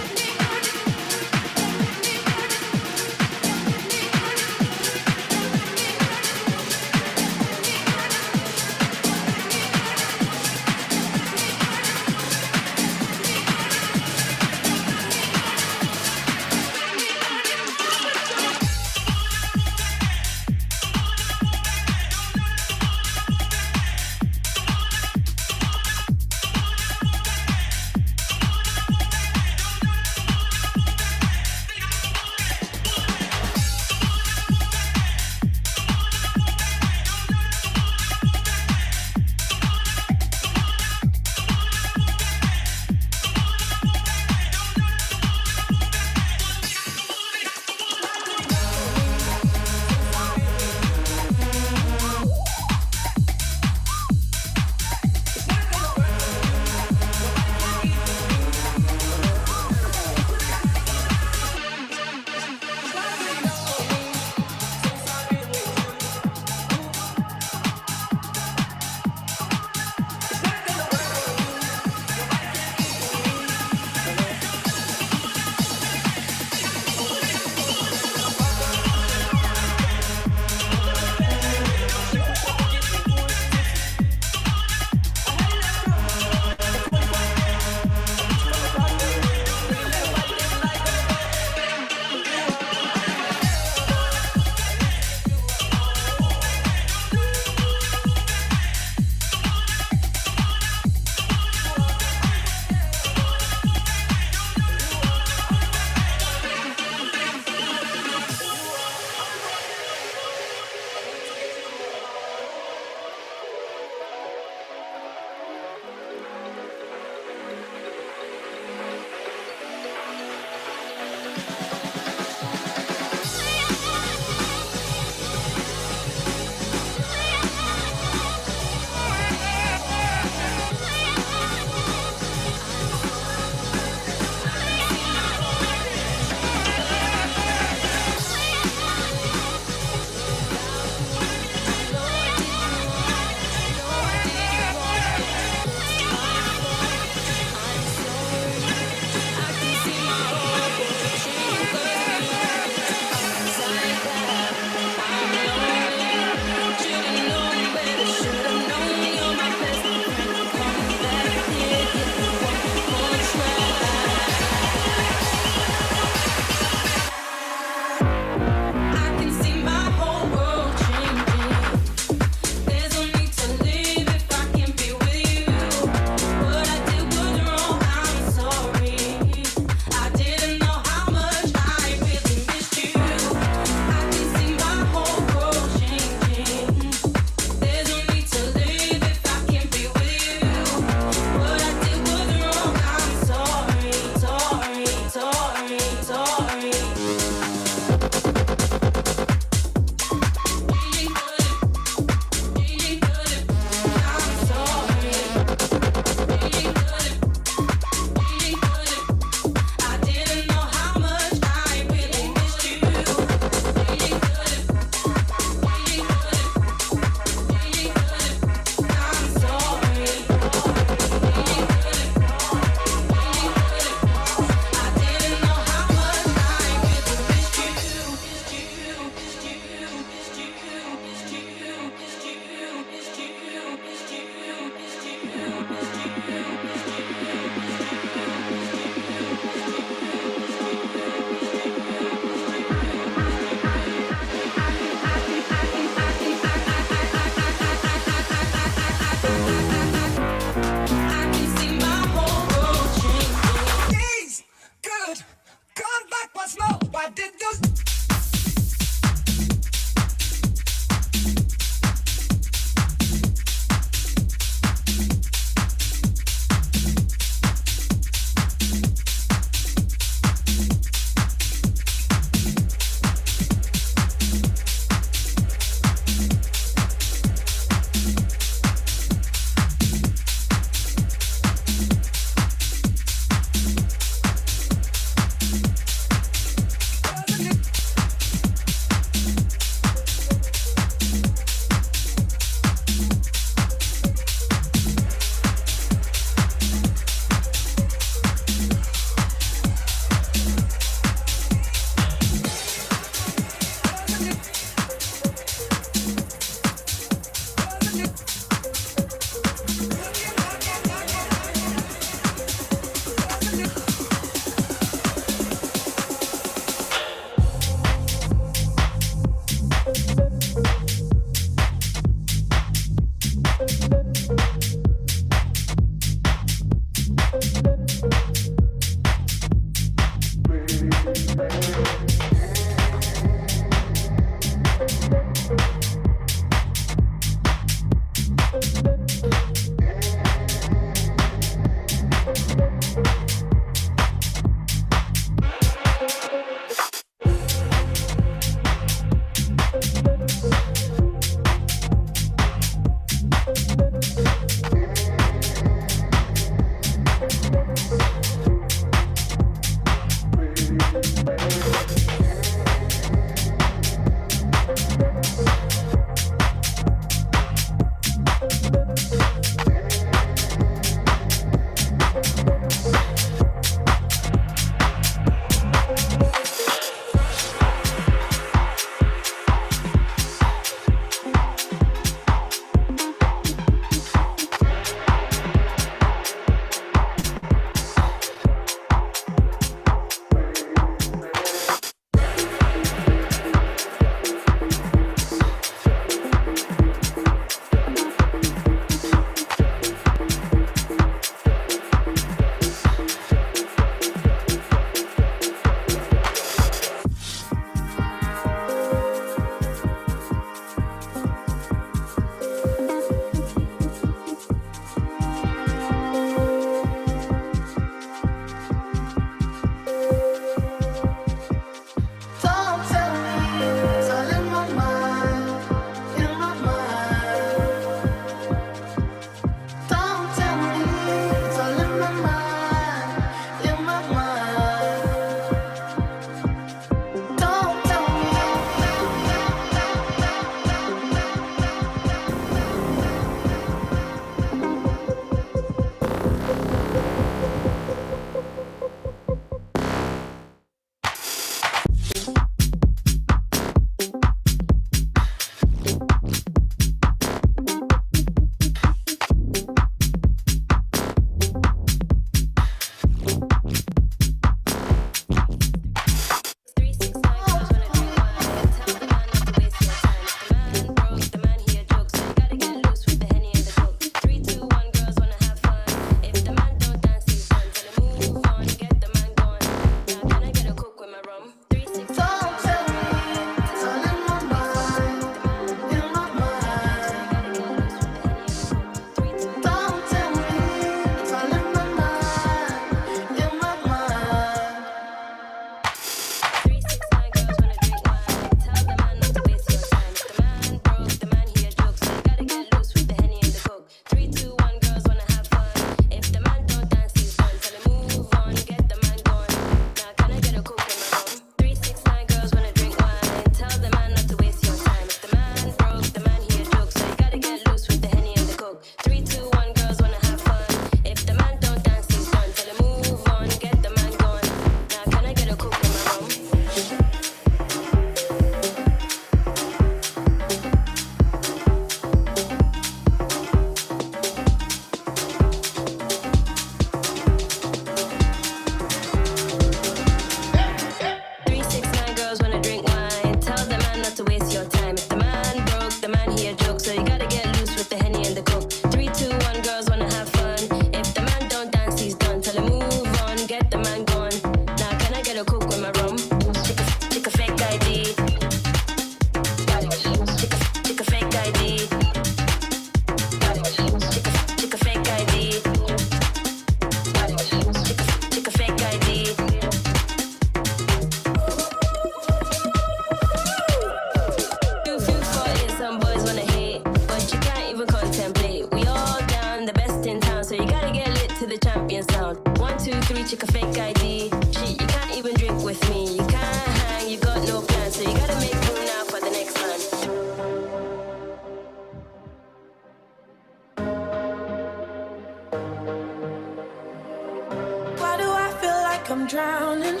drowning,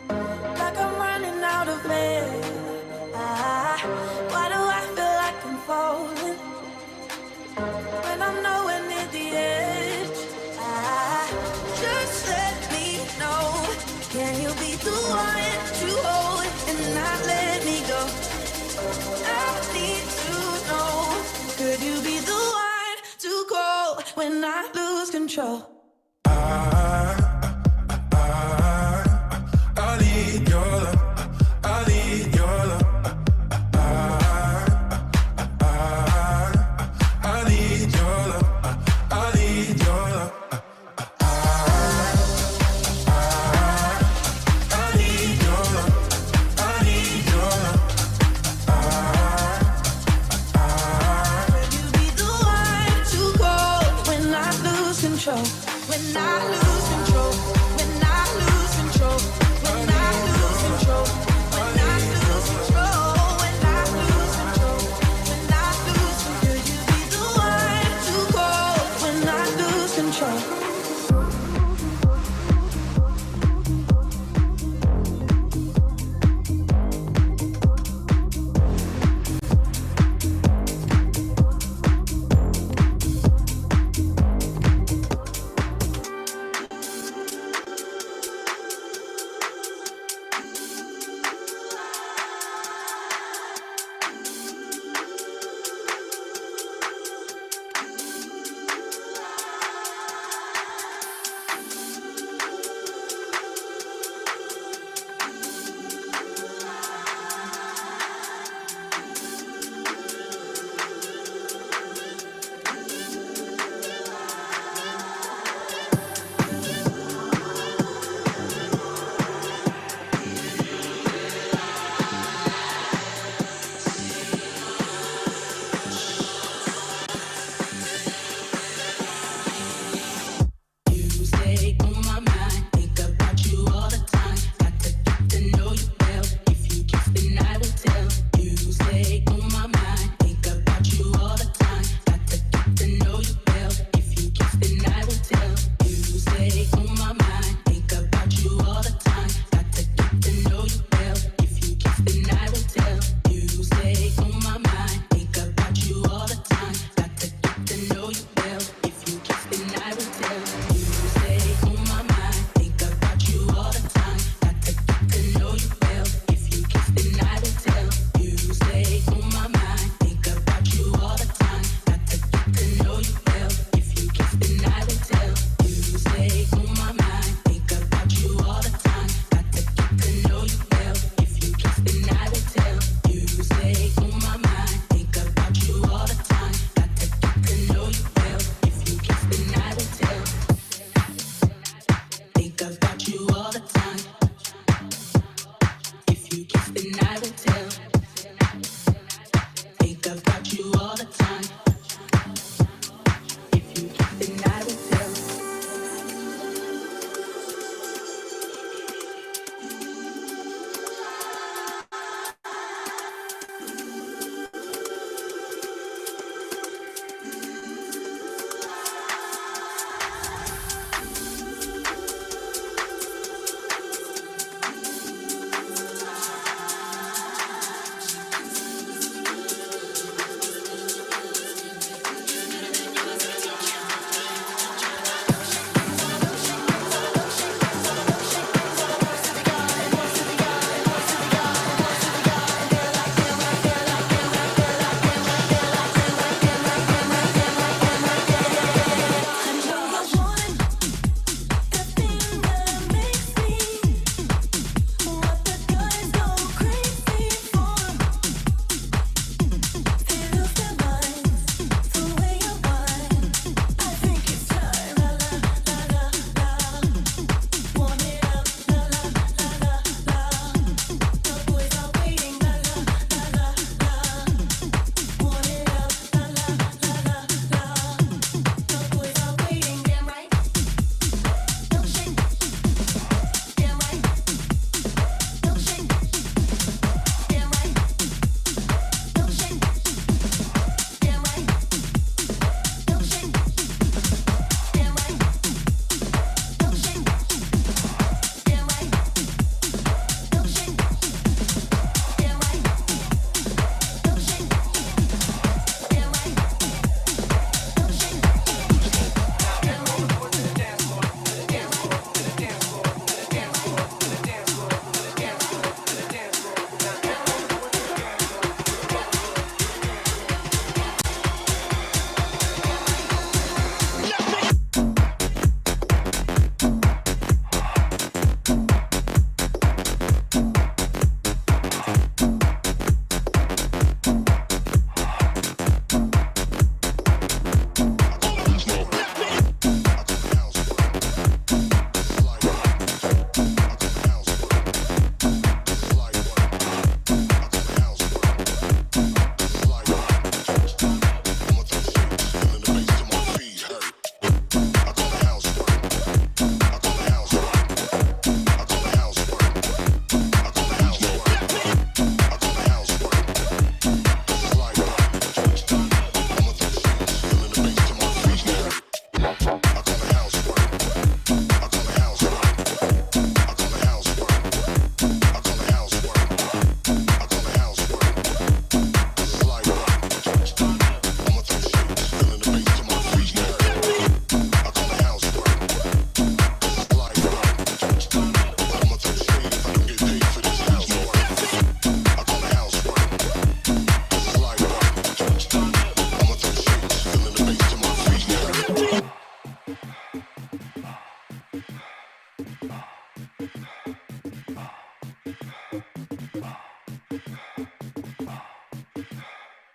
like I'm running out of air. Why do I feel like I'm falling when I'm nowhere near the edge? Just let me know, can you be the one to hold and not let me go? I need to know, could you be the one to call when I lose control? I need your love. I need your love. I need your love. I need your love. I need your love. I need your love. Could you be the one to call when I lose control? When I lose control. When I lose control. When I lose control. When I lose control. When I lose control. When I lose control. Could you be the one to call when I lose control?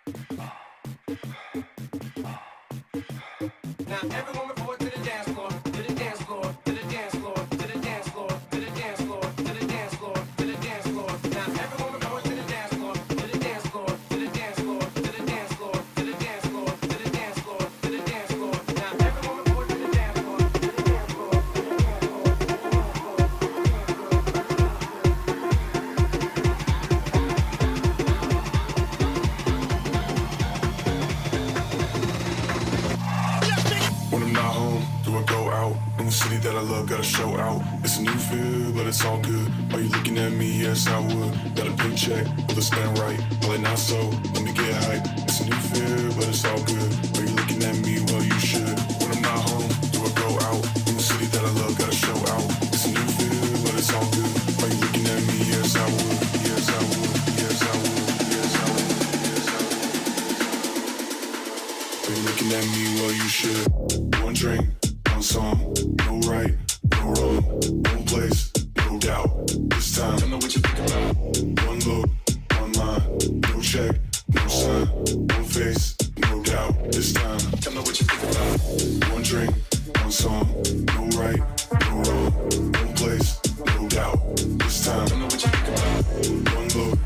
Now everyone report to the dance floor, to the dance floor, to the dance floor, to the dance floor, to the dance floor, to the dance floor, to the dance floor. Now everyone report to the dance floor, to the dance floor, to the dance floor, to the dance floor, to the dance floor, to the dance floor, to the dance floor. Now everyone report to the dance floor, to the dance floor, to the dance When I'm not home, do I go out? In the city that I love, gotta show out. It's a new feel, but it's all good. Are you looking at me? Yes, I would. Got a paycheck, will it spend right? Probably not so, let me get hype. It's a new feel, but it's all good. Are you looking at me? Well, you should. When I'm not home, do I go out? In the city that I love, gotta show out. It's a new feel, but it's all good. Are you looking at me? Yes, I would. Yes, I would. Yes, I would. Yes, I would. Yes, I would. Are you looking at me? Well, you should. One drink, one song, no right, no wrong, one place, no doubt. This time, tell me what you think about. One look, one line, no check, no sign, one face, no doubt. This time, tell me what you think about. One drink, one song, no right, no wrong, one place, no doubt. This time, tell me what you think about. One look,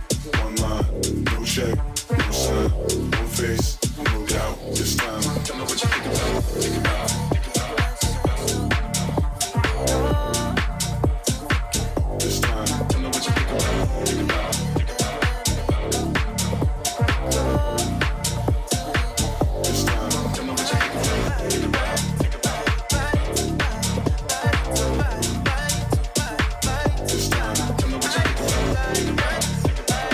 one line, no check, no sign, one face, no doubt. This time, tell me what you think about. Think about. This time, tell me what you think about. Think about. This time, tell me what you think about. Think about. Think about. This time, tell me what you think about. Think about.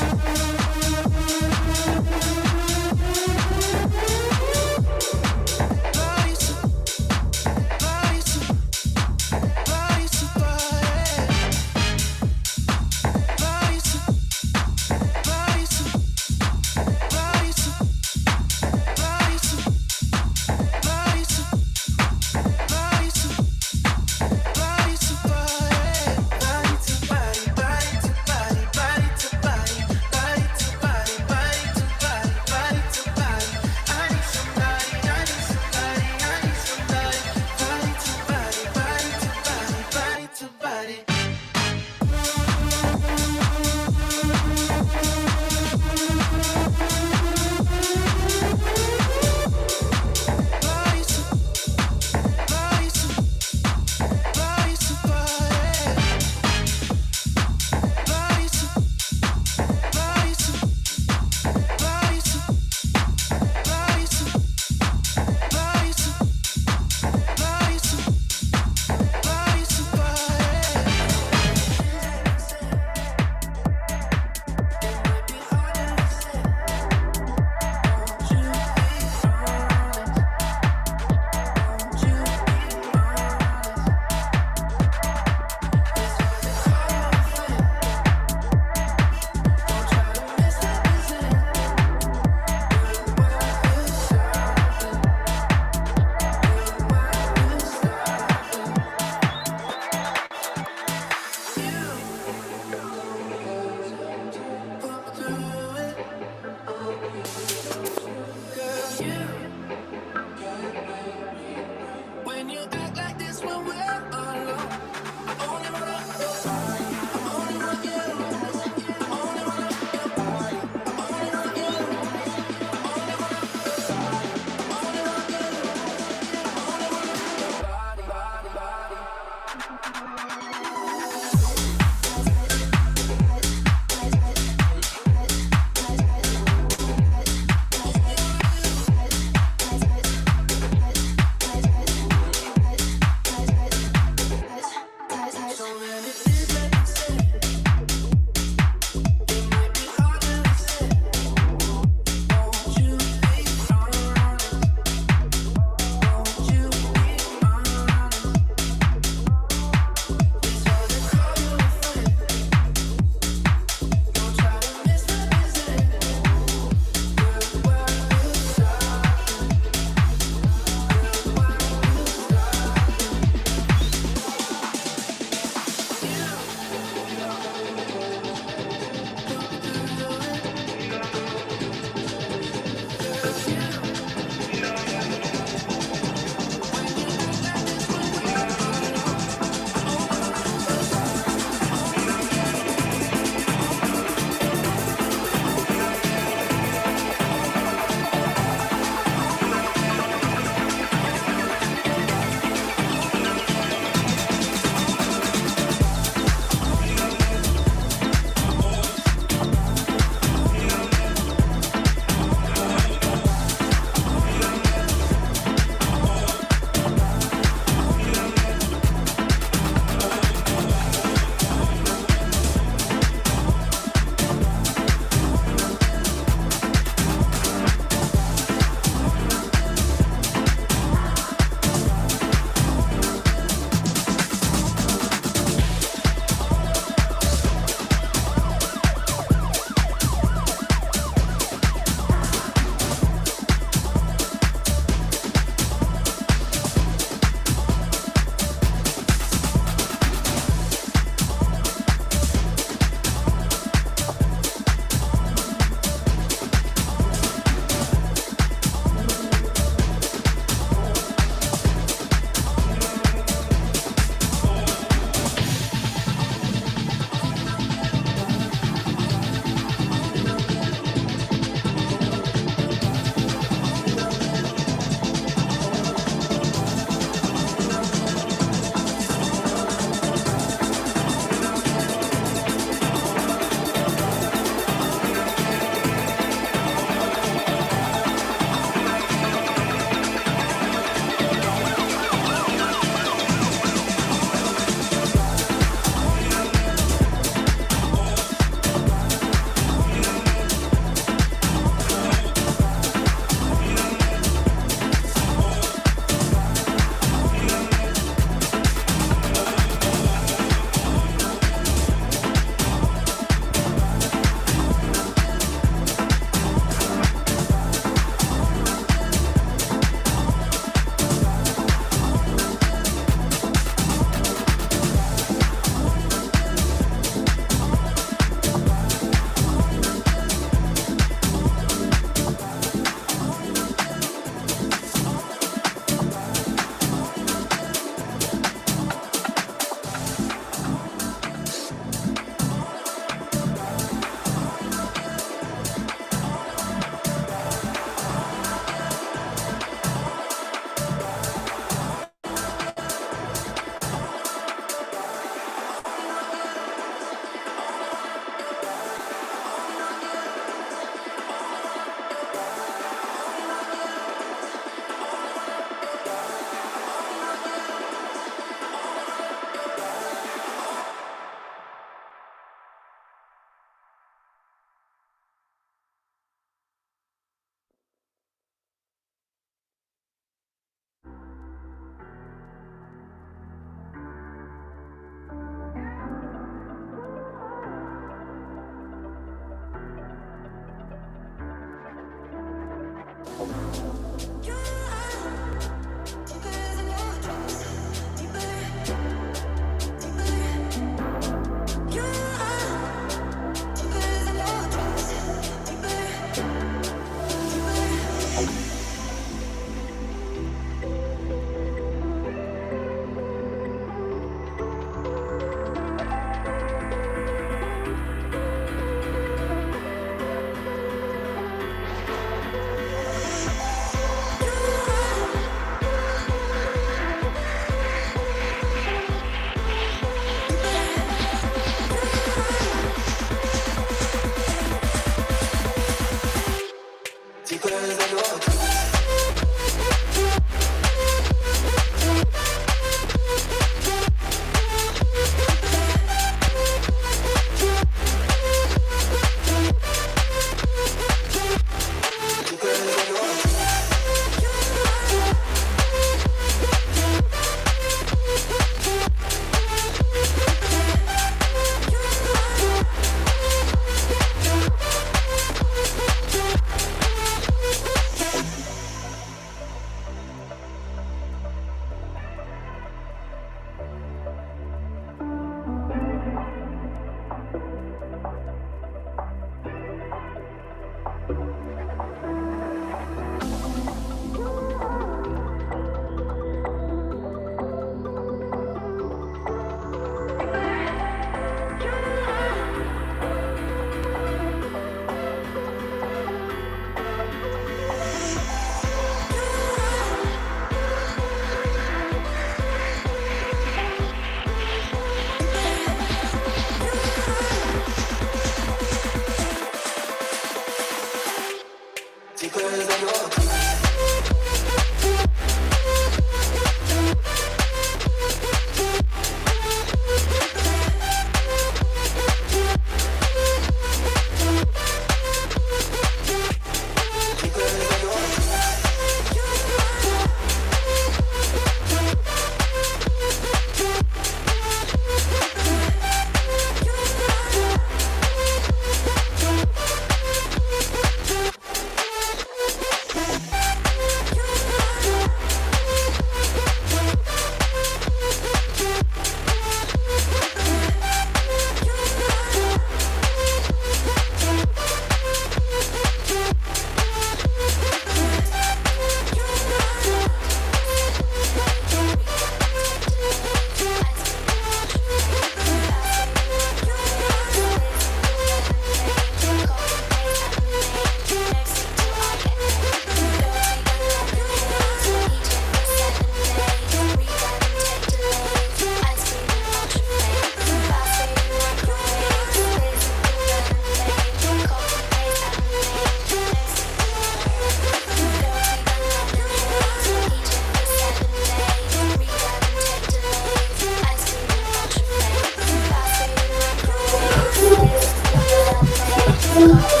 Thank you.